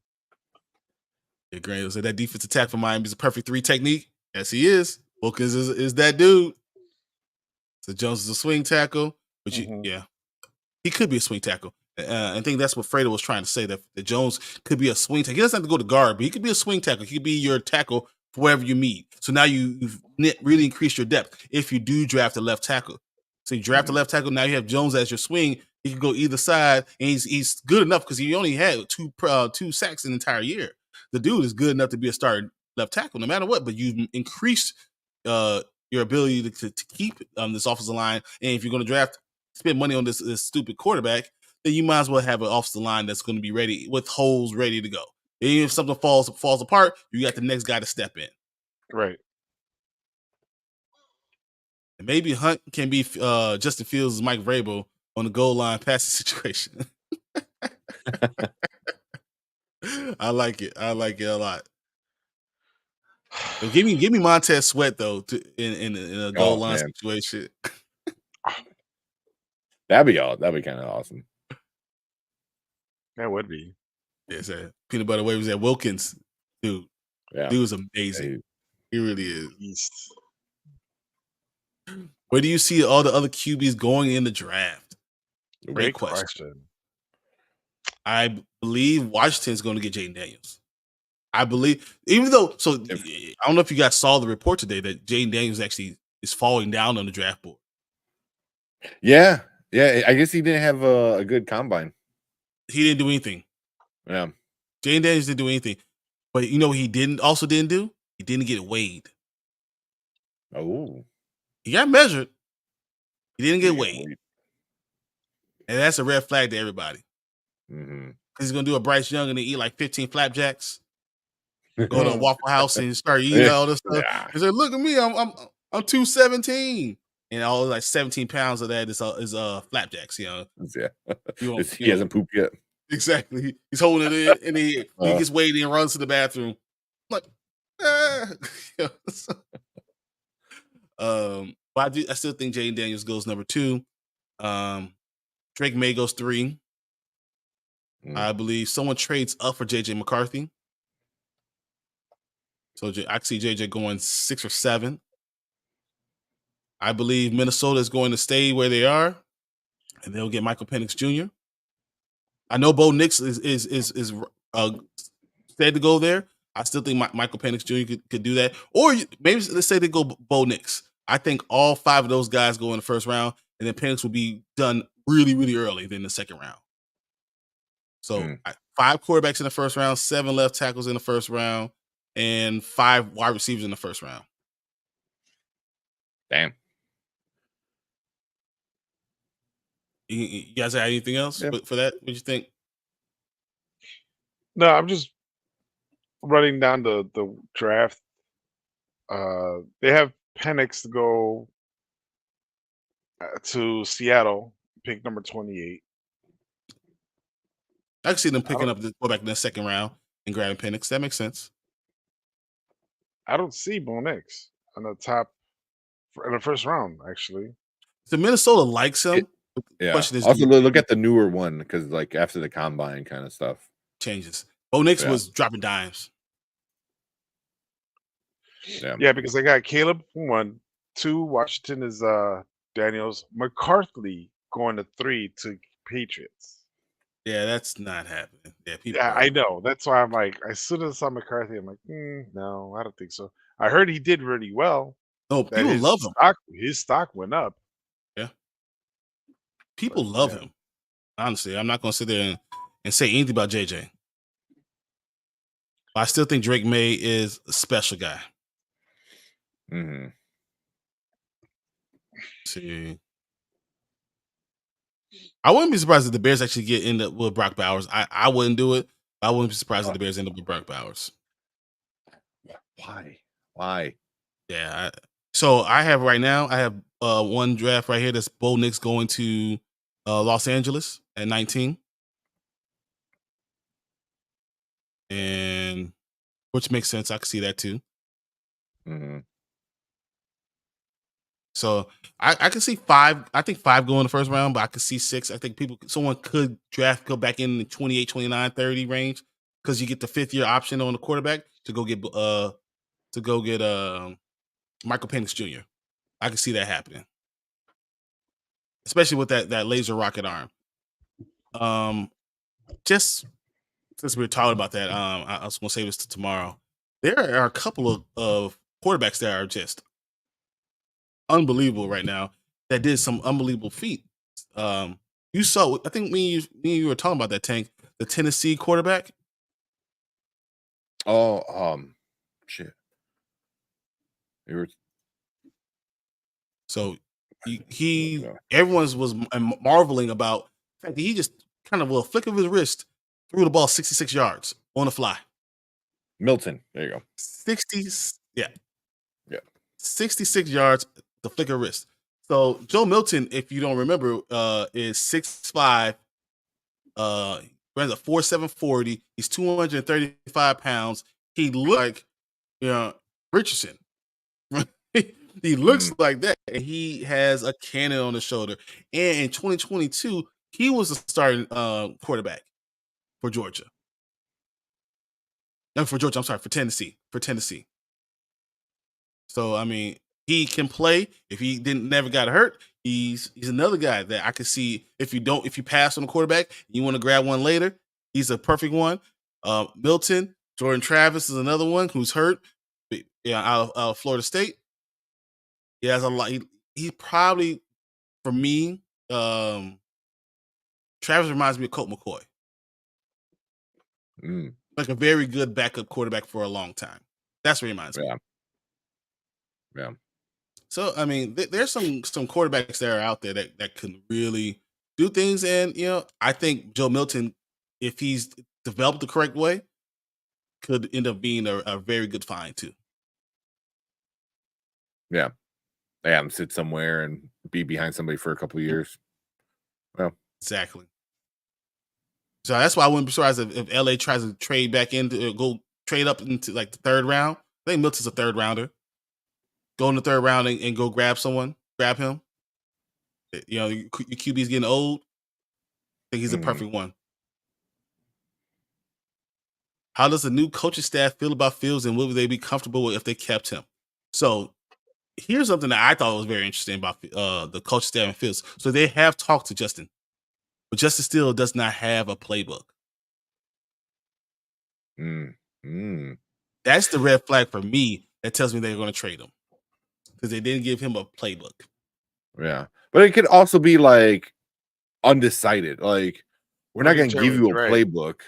Yeah, Grant said that defense attack for Miami is a perfect 3 technique. Yes, he is. Wilkins is that dude. So Jones is a swing tackle, but yeah, he could be a swing tackle. I think that's what Fredo was trying to say, that Jones could be a swing tackle. He doesn't have to go to guard, but he could be a swing tackle. He could be your tackle for wherever you meet. So now you've really increased your depth if you do draft a left tackle. So you draft a left tackle, now you have Jones as your swing. He can go either side, and he's good enough because he only had two sacks in the entire year. The dude is good enough to be a starting left tackle no matter what, but you've increased your ability to keep this offensive line. And if you're going to spend money on this stupid quarterback, then you might as well have an offensive line that's going to be ready with holes ready to go. And if something falls apart, you got the next guy to step in. Right. And maybe Hunt can be Justin Fields' Mike Vrabel on the goal line passing situation. I like it. I like it a lot. But give me Montez Sweat though in a goal line situation. That'd be kind of awesome. That would be. Yeah, so peanut butter waivers at Wilkins, dude. Yeah, dude's amazing. He really is. East. Where do you see all the other QBs going in the draft? Great question. I believe Washington's going to get Jaden Daniels. I believe, even though, I don't know if you guys saw the report today that Jaden Daniels actually is falling down on the draft board. Yeah. I guess he didn't have a good combine. He didn't do anything. Yeah. Jaden Daniels didn't do anything. But you know what he didn't do? He didn't get weighed. Oh. He got measured. He didn't get weighed. And that's a red flag to everybody. Mm-hmm. He's going to do a Bryce Young and eat like 15 flapjacks. Go to a Waffle House and start eating all this stuff. Yeah. He said, "Look at me, I'm 217, and all like 17 pounds of that is flapjacks." You know, yeah. He hasn't pooped yet. Exactly. He's holding it in, and he gets weighed and runs to the bathroom. Like, but I still think Jaden Daniels goes number 2. Drake May goes 3. I believe someone trades up for JJ McCarthy. So I see JJ going 6 or 7. I believe Minnesota is going to stay where they are, and they'll get Michael Penix Jr. I know Bo Nix is said to go there. I still think Michael Penix Jr. could do that. Or maybe let's say they go Bo Nix. I think all 5 of those guys go in the first round, and then Penix will be done really, really early than the second round. So 5 quarterbacks in the first round, 7 left tackles in the first round, and 5 wide receivers in the first round. Damn. You guys have anything else for that? What do you think? No, I'm just running down the draft. They have Penix to go to Seattle, pick number 28. I can see them picking up the quarterback in the second round and grabbing Penix. That makes sense. I don't see Bo Nix on the top in the first round, actually. So Minnesota likes him. Yeah. Also, look at the newer one because, like, after the combine kind of stuff changes. Bo Nix was dropping dimes. Yeah, because they got Caleb 1, 2. Washington is Daniels. McCarthy going to 3 to Patriots. Yeah, that's not happening. Yeah, I know. That's why I'm like, as soon as I saw McCarthy, I'm like, no, I don't think so. I heard he did really well. Oh, people love him. His stock went up. Yeah. People love him. Honestly, I'm not going to sit there and say anything about JJ. I still think Drake May is a special guy. Mm-hmm. See. I wouldn't be surprised if the Bears actually end up with Brock Bowers. I wouldn't do it. I wouldn't be surprised if the Bears end up with Brock Bowers. Why? Yeah, So I have one draft right here that's Bo Nix going to Los Angeles at 19. And which makes sense. I can see that too. Mm-hmm. So I can see 5. I think 5 go in the first round, but I could see 6. I think someone could go back in the 28, 29, 30 range because you get the 5th-year option on the quarterback to go get Michael Penix Jr. I can see that happening, especially with that laser rocket arm. Just since we were talking about that, I was going to say this to tomorrow. There are a couple of quarterbacks that are just unbelievable right now that did some unbelievable feats. You saw, I think me and you were talking about that, Tank, the Tennessee quarterback. Oh, shit. So everyone was marveling about the fact that he just kind of with a flick of his wrist threw the ball 66 yards on the fly. Milton, there you go. 66 yards, the flick of wrist. So Joe Milton, if you don't remember, is 6'5", runs a 4.7 40. He's 235 pounds. He looked like Richardson. He looks like that, and he has a cannon on the shoulder. And in 2022, he was a starting quarterback for Georgia. No, for Georgia. I'm sorry, for Tennessee. So I mean, he can play. If he never got hurt, he's another guy that I could see. If you pass on the quarterback, you want to grab one later, he's a perfect one. Milton, Jordan Travis is another one who's hurt. Out of Florida State. He has a lot. He probably, for me, Travis reminds me of Colt McCoy. Like a very good backup quarterback for a long time. That's what he reminds me. Yeah. So I mean, there's some quarterbacks that are out there that can really do things, and I think Joe Milton, if he's developed the correct way, could end up being a very good find too. Yeah. They have him sit somewhere and be behind somebody for a couple of years. Well, exactly. So that's why I wouldn't be surprised if LA tries to trade back go trade up into like the 3rd round. I think Milton's a 3rd rounder. Go in the 3rd round and go grab him. Your QB's getting old. I think he's a perfect one. How does the new coaching staff feel about Fields, and would they be comfortable with if they kept him? So here's something that I thought was very interesting about the coaching staff and Fields. So they have talked to Justin, but Justin still does not have a playbook. That's the red flag for me. That tells me they're going to trade him because they didn't give him a playbook. Yeah, but it could also be like undecided. Like we're not going to give you a playbook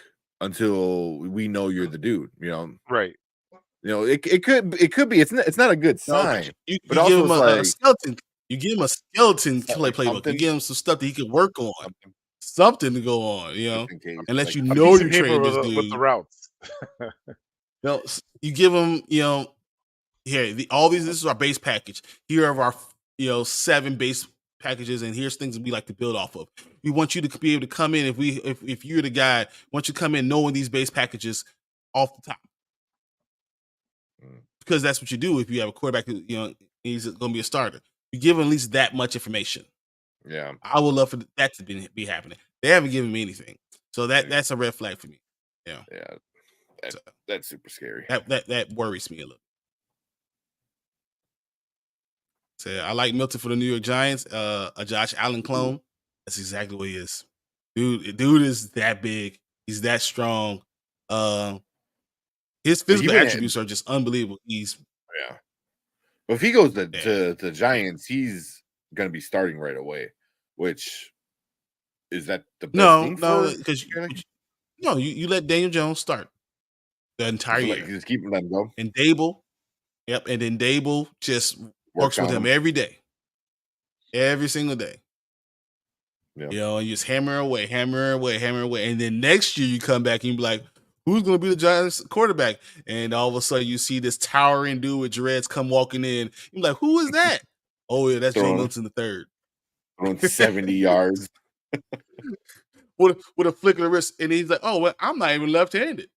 until we know you're the dude. Right. It could be. It's not a good sign. You give him a skeleton. You give him a skeleton playbook. You give him some stuff that he can work on. Something to go on, unless you know you're trading this dude with the routes. You give him, here, this is our base package. Here are our 7 base packages, and here's things that we like to build off of. We want you to be able to come in if you're the guy, want you to come in knowing these base packages off the top. Because that's what you do if you have a quarterback who, he's going to be a starter. You give him at least that much information. Yeah. I would love for that to be happening. They haven't given me anything. So that's a red flag for me. Yeah. That's super scary. That worries me a little. So I like Milton for the New York Giants, a Josh Allen clone. That's exactly what he is. Dude is that big. He's that strong. His physical attributes are just unbelievable. But if he goes to the Giants, he's going to be starting right away. Which is that the best thing? No, because you let Daniel Jones start the entire year. Just keep letting him go. And Dable, and then Dable just works with him every day, every single day. And you just hammer away, and then next year you come back and you be like, who's going to be the Giants quarterback? And all of a sudden, you see this towering dude with dreads come walking in. You're like, who is that? Oh, yeah, that's Jay Milton III. Throwing 70 yards. With a flick of the wrist. And he's like, oh, well, I'm not even left-handed.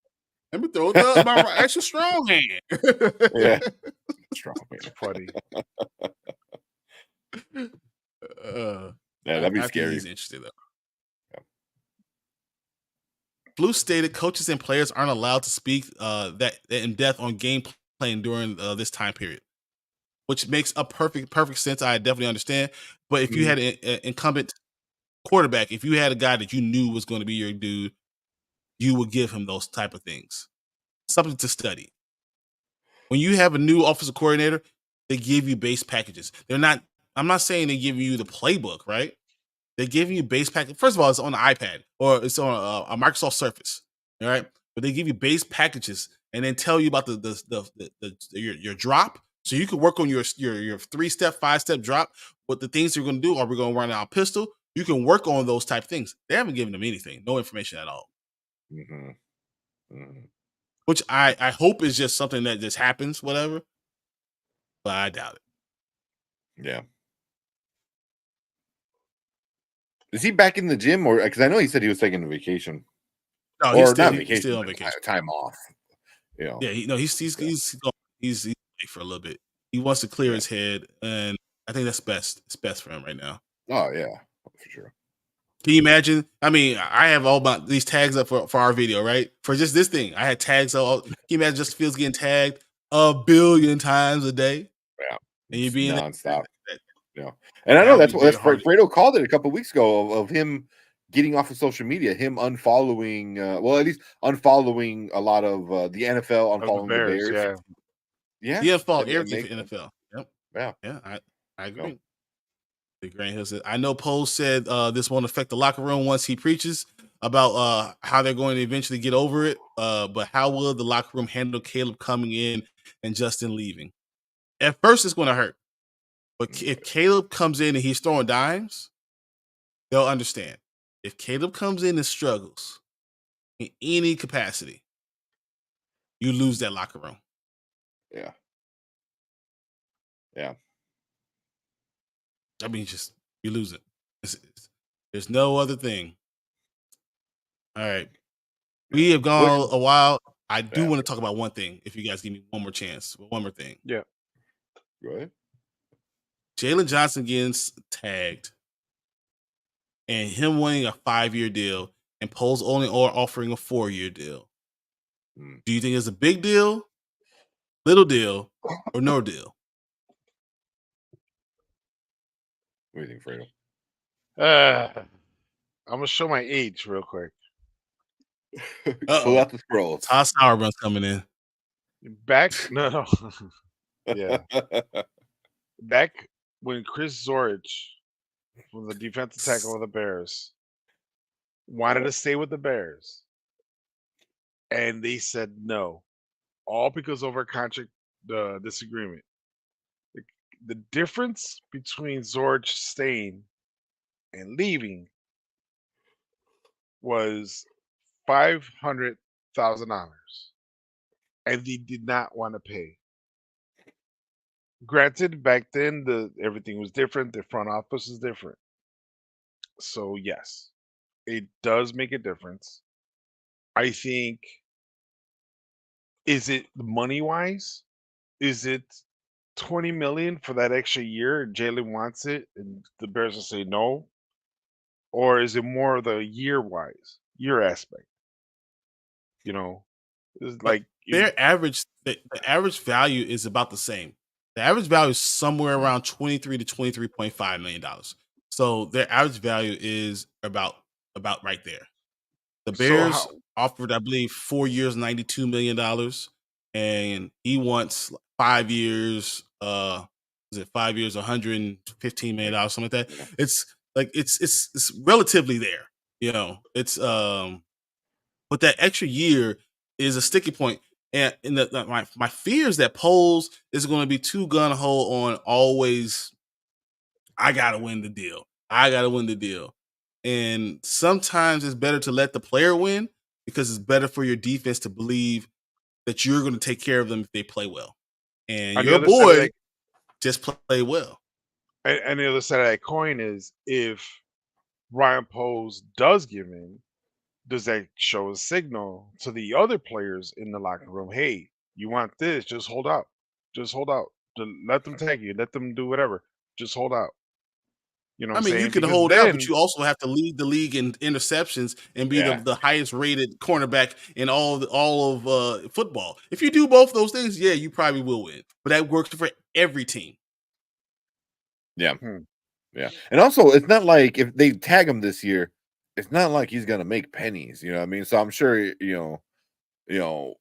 Let me throw my extra strong hand. Yeah. Strong hand. It's funny. Yeah, that'd be scary. He's interested, though. Blue stated coaches and players aren't allowed to speak that in depth on game playing during this time period, which makes a perfect sense. I definitely understand. But if you had an incumbent quarterback, if you had a guy that you knew was going to be your dude, you would give him those type of things, something to study. When you have a new offensive coordinator, they give you base packages. I'm not saying they give you the playbook, right? They're giving you base package. First of all, it's on the iPad or it's on a Microsoft Surface, all right? But they give you base packages and then tell you about your drop, so you can work on your 3-step, 5-step drop. What the things you're going to do? Are we going to run out pistol? You can work on those type of things. They haven't given them anything, no information at all. Which I hope is just something that just happens, whatever. But I doubt it. Yeah. Is he back in the gym, or because I know he said he was taking a vacation? No, or he's still, not vacation, he's still on vacation. Time off. You know. Yeah, he's away for a little bit. He wants to clear his head, and I think that's best. It's best for him right now. Oh yeah, for sure. Can you imagine? I mean, I have all these tags up for our video, right? For just this thing, I had tags all. Can you imagine just Fields getting tagged 1 billion times a day? Yeah, and you being nonstop. Yeah, and I know that's Fredo called it a couple of weeks ago of him getting off of social media, him unfollowing, at least unfollowing a lot of the NFL, unfollowing the Bears. Yeah, he unfollowed everything for NFL. Yep. Yeah, I agree. No. The Grant Hill said, I know Poe said this won't affect the locker room once he preaches about how they're going to eventually get over it. But how will the locker room handle Caleb coming in and Justin leaving? At first, it's going to hurt. But if Caleb comes in and he's throwing dimes, they'll understand. If Caleb comes in and struggles in any capacity, you lose that locker room. Yeah. Yeah. I mean, you lose it. There's no other thing. All right. We have gone a while. I do want to talk about one thing, if you guys give me one more chance. One more thing. Yeah. Go ahead. Jaylon Johnson gets tagged and him winning a 5-year deal and Poles only offering a 4-year deal. Do you think it's a big deal, little deal, or no deal? What do you think, Fredo? I'm gonna show my age real quick. Pull out the scrolls. Todd Sauerbrun's coming in. No. Yeah. Back when Chris Zorich, from the defensive tackle of the Bears, wanted to stay with the Bears, and they said no, all because of our contract disagreement. The difference between Zorich staying and leaving was $500,000, and they did not want to pay. Granted, back then everything was different. The front office is different. So yes, it does make a difference. I think, is it money wise? Is it 20 million for that extra year and Jaylon wants it and the Bears will say no? Or is it more of the year aspect? You know, it's like their average, the average value is about the same. The average value is somewhere around $23 to $23.5 million. So their average value is about right there. The Bears offered, I believe, 4 years, $92 million, and he wants 5 years. Is it 5 years, $115 million, something like that? It's like it's relatively there. You know, it's but that extra year is a sticky point. And my fear is that Poles is going to be too gun-ho on always, I got to win the deal. I got to win the deal. And sometimes it's better to let the player win because it's better for your defense to believe that you're going to take care of them if they play well. And On the your other side of boy that, just play well. and the other side of that coin is if Ryan Poles does give in, does that show a signal to the other players in the locker room? Hey, you want this? Just hold out. Just hold out. Let them tag you. Let them do whatever. Just hold out. You know what I I'm mean, you saying? can Because hold out, but then, you also have to lead the league in interceptions and be yeah, the highest rated cornerback in all of football. If you do both those things, yeah, you probably will win. But that works for every team. Yeah. Hmm. Yeah. And also, it's not like if they tag him this year, it's not like he's gonna make pennies. You know what I mean? So I'm sure you know,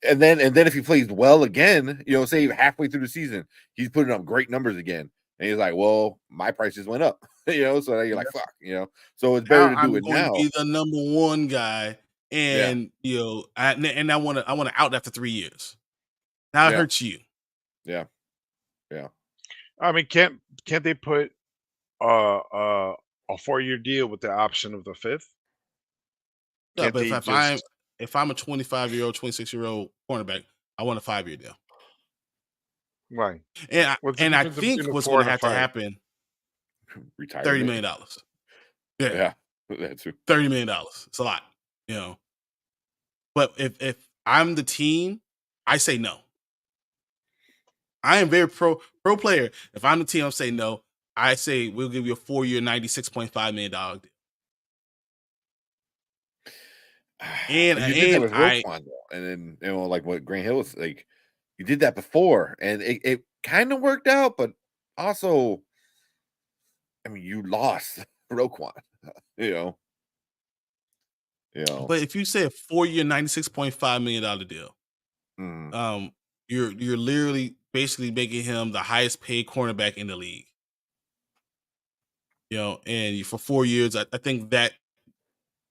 and then if he plays well again, say halfway through the season, he's putting up great numbers again, and he's like, "Well, my prices went up," so now you're like, Yes. "Fuck," So it's better Now to do I'm it going to now. be the number one guy, Yeah. and I want to out after 3 years. Now it Yeah. hurts you. Yeah. Yeah. I mean, can't they put a 4-year deal with the option of the fifth? Yeah, Can't but they just if I'm a 25-year-old, 26-year-old cornerback, I want a 5-year deal. right? And I, What's the and I difference think between a what's going 4 to and a have to 5? happen $30 Retirement. million. Yeah, Yeah. That too. $30 million. It's a lot, But if I'm the team, I say no. I am very pro player. If I'm the team, I'm saying no. I say we'll give you a 4-year, $96.5 million deal. And You did that with I Roquan, though, and then like what Grant Hill was like. You did that before, and it kind of worked out, but also, I mean, you lost Roquan. You know. But if you say a 4-year, $96.5 million deal, Mm, you're literally basically making him the highest paid cornerback in the league. And for 4 years, I think that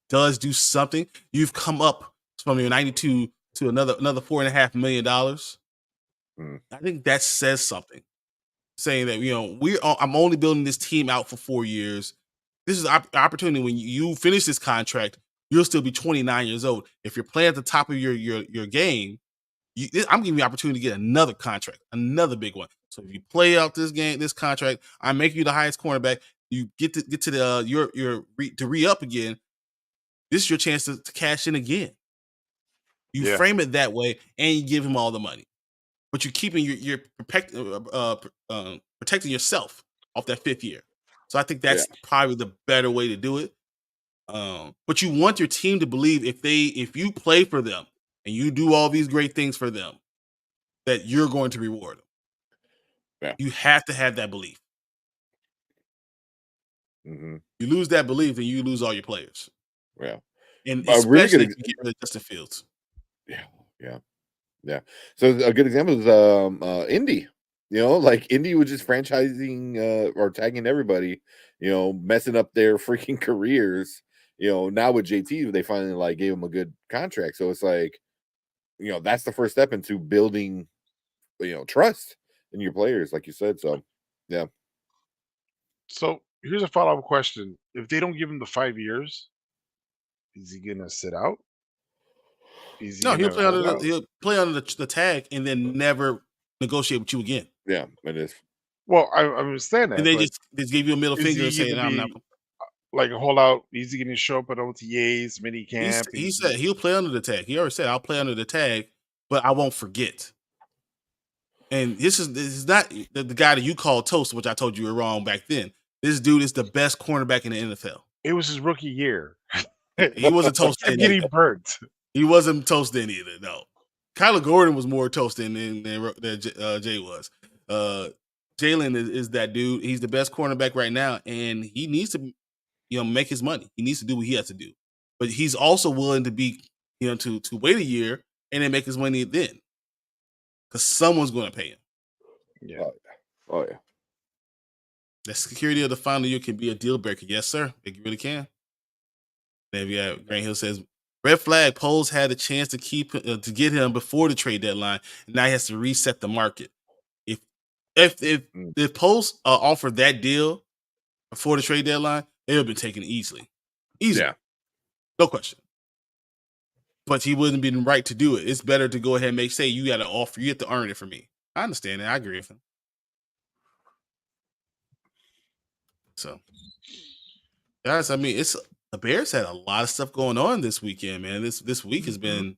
does do something. You've come up from your 92 to another $4.5 million. mm, I think that says something, saying that I'm only building this team out for 4 years. This is an opportunity when you finish this contract, you'll still be 29 years old. If you're playing at the top of your game, I'm giving you the opportunity to get another contract, another big one. So if you play out this contract, I make you the highest cornerback. You get to the to re-up again. This is your chance to cash in again. You Yeah. frame it that way, and you give him all the money, but you're keeping you're protecting yourself off that 5th year. So I think that's probably the better way to do it. But you want your team to believe if you play for them and you do all these great things for them, that you're going to reward them. Yeah. You have to have that belief. Mm-hmm. You lose that belief, and you lose all your players. Yeah. And A really especially good if you get rid of Justin Fields. Yeah. So a good example is Indy. Like Indy was just franchising or tagging everybody, messing up their freaking careers. Now with JT, they finally like gave him a good contract. So it's like, that's the first step into building, trust in your players, like you said. So yeah. So here's a follow-up question: if they don't give him the 5 years, is he gonna sit out? Is he No, gonna hold out? he'll play under the tag and then never negotiate with you again. Yeah, it is. Well, I understand And that, they but just gave you a middle is finger and he say, gonna "No, I'm not." be like a holdout? Is he gonna show up at OTAs, mini He camp? he said he'll play under the tag. He already said, "I'll play under the tag, but I won't forget." And this is not the guy that you called toast, which I told you were wrong back then. This dude is the best cornerback in the NFL. It was his rookie year. He wasn't He toast kept then getting either. burnt. He wasn't toast then either. No, Kyler Gordon was more toast than Jay was. Jaylon is that dude. He's the best cornerback right now, and he needs to make his money. He needs to do what he has to do, but he's also willing to be to wait a year and then make his money then, because someone's going to pay him. Yeah. Oh yeah. The security of the final year can be a deal breaker. Yes, sir. It really can. Then we have Grant Hill says, red flag, Poles had a chance to to get him before the trade deadline, and now he has to reset the market. If Poles offered that deal before the trade deadline, they would have been taken easily. Yeah. No question. but he wouldn't be right to do it. It's better to go ahead and say you got to offer, you have to earn it for me. I understand that. I agree with him. So, guys, I mean, the Bears had a lot of stuff going on this weekend, man. This week has been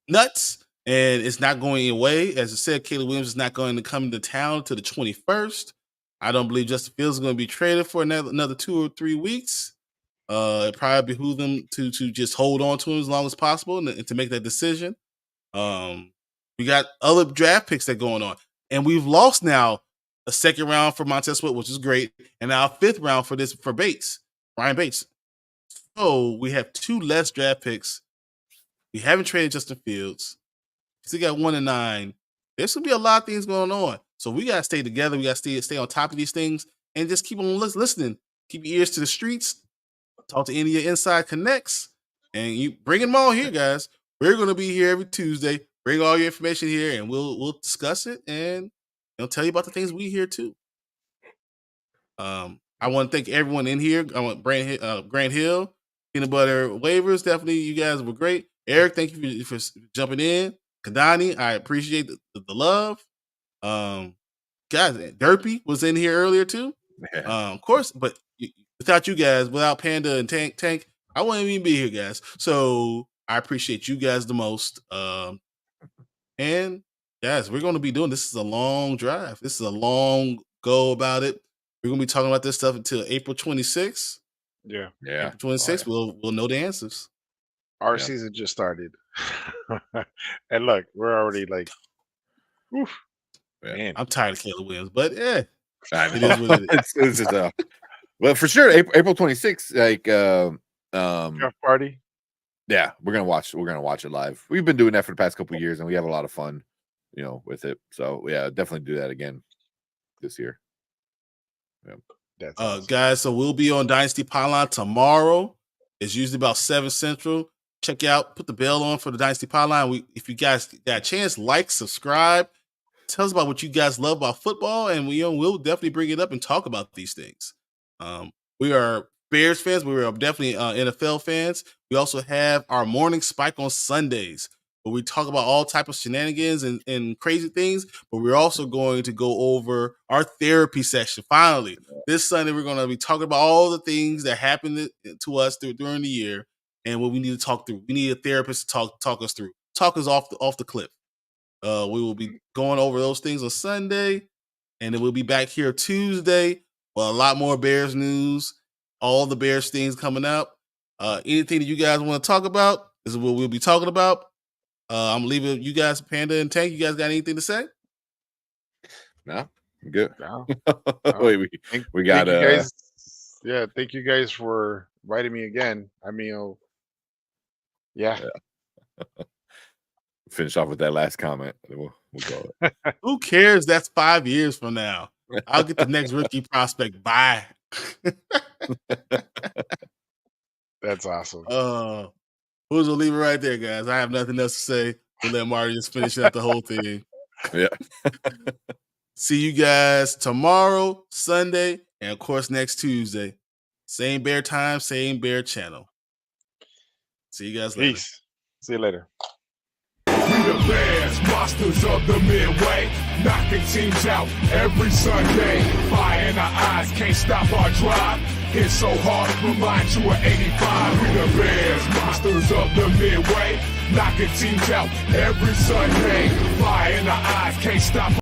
nuts, and it's not going away. As I said, Caleb Williams is not going to come to town to the 21st. I don't believe Justin Fields is going to be traded for another 2 or 3 weeks. It probably behoove them to just hold on to him as long as possible and to make that decision. We got other draft picks that are going on, and we've lost now a second round for Montez Sweat, which is great, and now a 5th round for Bates, Ryan Bates. So we have 2 less draft picks. We haven't traded Justin Fields. Still got 1 and 9. There's gonna be a lot of things going on, so we gotta stay together. We gotta stay on top of these things and just keep on listening. Keep your ears to the streets. Talk to any of your inside connects, and you bring them all here, guys. We're gonna be here every Tuesday. Bring all your information here, and we'll discuss it and tell you about the things we hear too. I want to thank everyone in here. I want Grant Hill, Peanut Butter Waivers. Definitely, you guys were great. Eric, thank you for jumping in. Kadani, I appreciate the love. Guys, Derpy was in here earlier too. Yeah. Of course, but without you guys, without Panda and Tank, I wouldn't even be here, guys. So I appreciate you guys the most. And guys, we're going to be doing this. Is a long drive. This is a long go about it. We're going to be talking about this stuff until April 26th. Yeah. April 26th, we'll know the answers. Our season just started. And look, we're already like, oof. Man. I'm tired of Caleb Williams, but it is what it is. Well, for sure, April 26th, like draft party. Yeah, we're gonna watch it live. We've been doing that for the past couple of years, and we have a lot of fun, with it. So yeah, definitely do that again this year. Yeah. That's awesome. Guys, so we'll be on Dynasty Pylon tomorrow. It's usually about 7 Central. Check out, put the bell on for the Dynasty Pylon. If you guys got a chance, like, subscribe. Tell us about what you guys love about football, and we'll definitely bring it up and talk about these things. We are Bears fans, but we are definitely NFL fans. We also have our morning spike on Sundays, where we talk about all type of shenanigans and crazy things, but we're also going to go over our therapy session. Finally, this Sunday, we're going to be talking about all the things that happened to us during the year and what we need to talk through. We need a therapist to talk us through. Talk us off the cliff. We will be going over those things on Sunday, and then we'll be back here Tuesday with a lot more Bears news, all the Bears things coming up. Anything that you guys want to talk about is what we'll be talking about. I'm leaving you guys, Panda and Tank. You guys got anything to say? No, I'm good. No. Wait, we got thank you guys. Yeah, thank you guys for inviting me again. I mean, yeah. Finish off with that last comment. We'll go. Who cares? That's 5 years from now. I'll get the next rookie prospect. Bye. That's awesome. We'll leave it right there, guys. I have nothing else to say. We'll let Mario just finish up the whole thing. Yeah. See you guys tomorrow, Sunday, and of course next Tuesday. Same Bear time, same Bear channel. See you guys later. Peace. See you later. We the Bears, monsters of the Midway, knocking teams out every Sunday. Fire in our eyes, can't stop our drive. Hit so hard, remind you of 85. We the Bears, monsters of the Midway, knocking teams out every Sunday. Fire in our eyes, can't stop.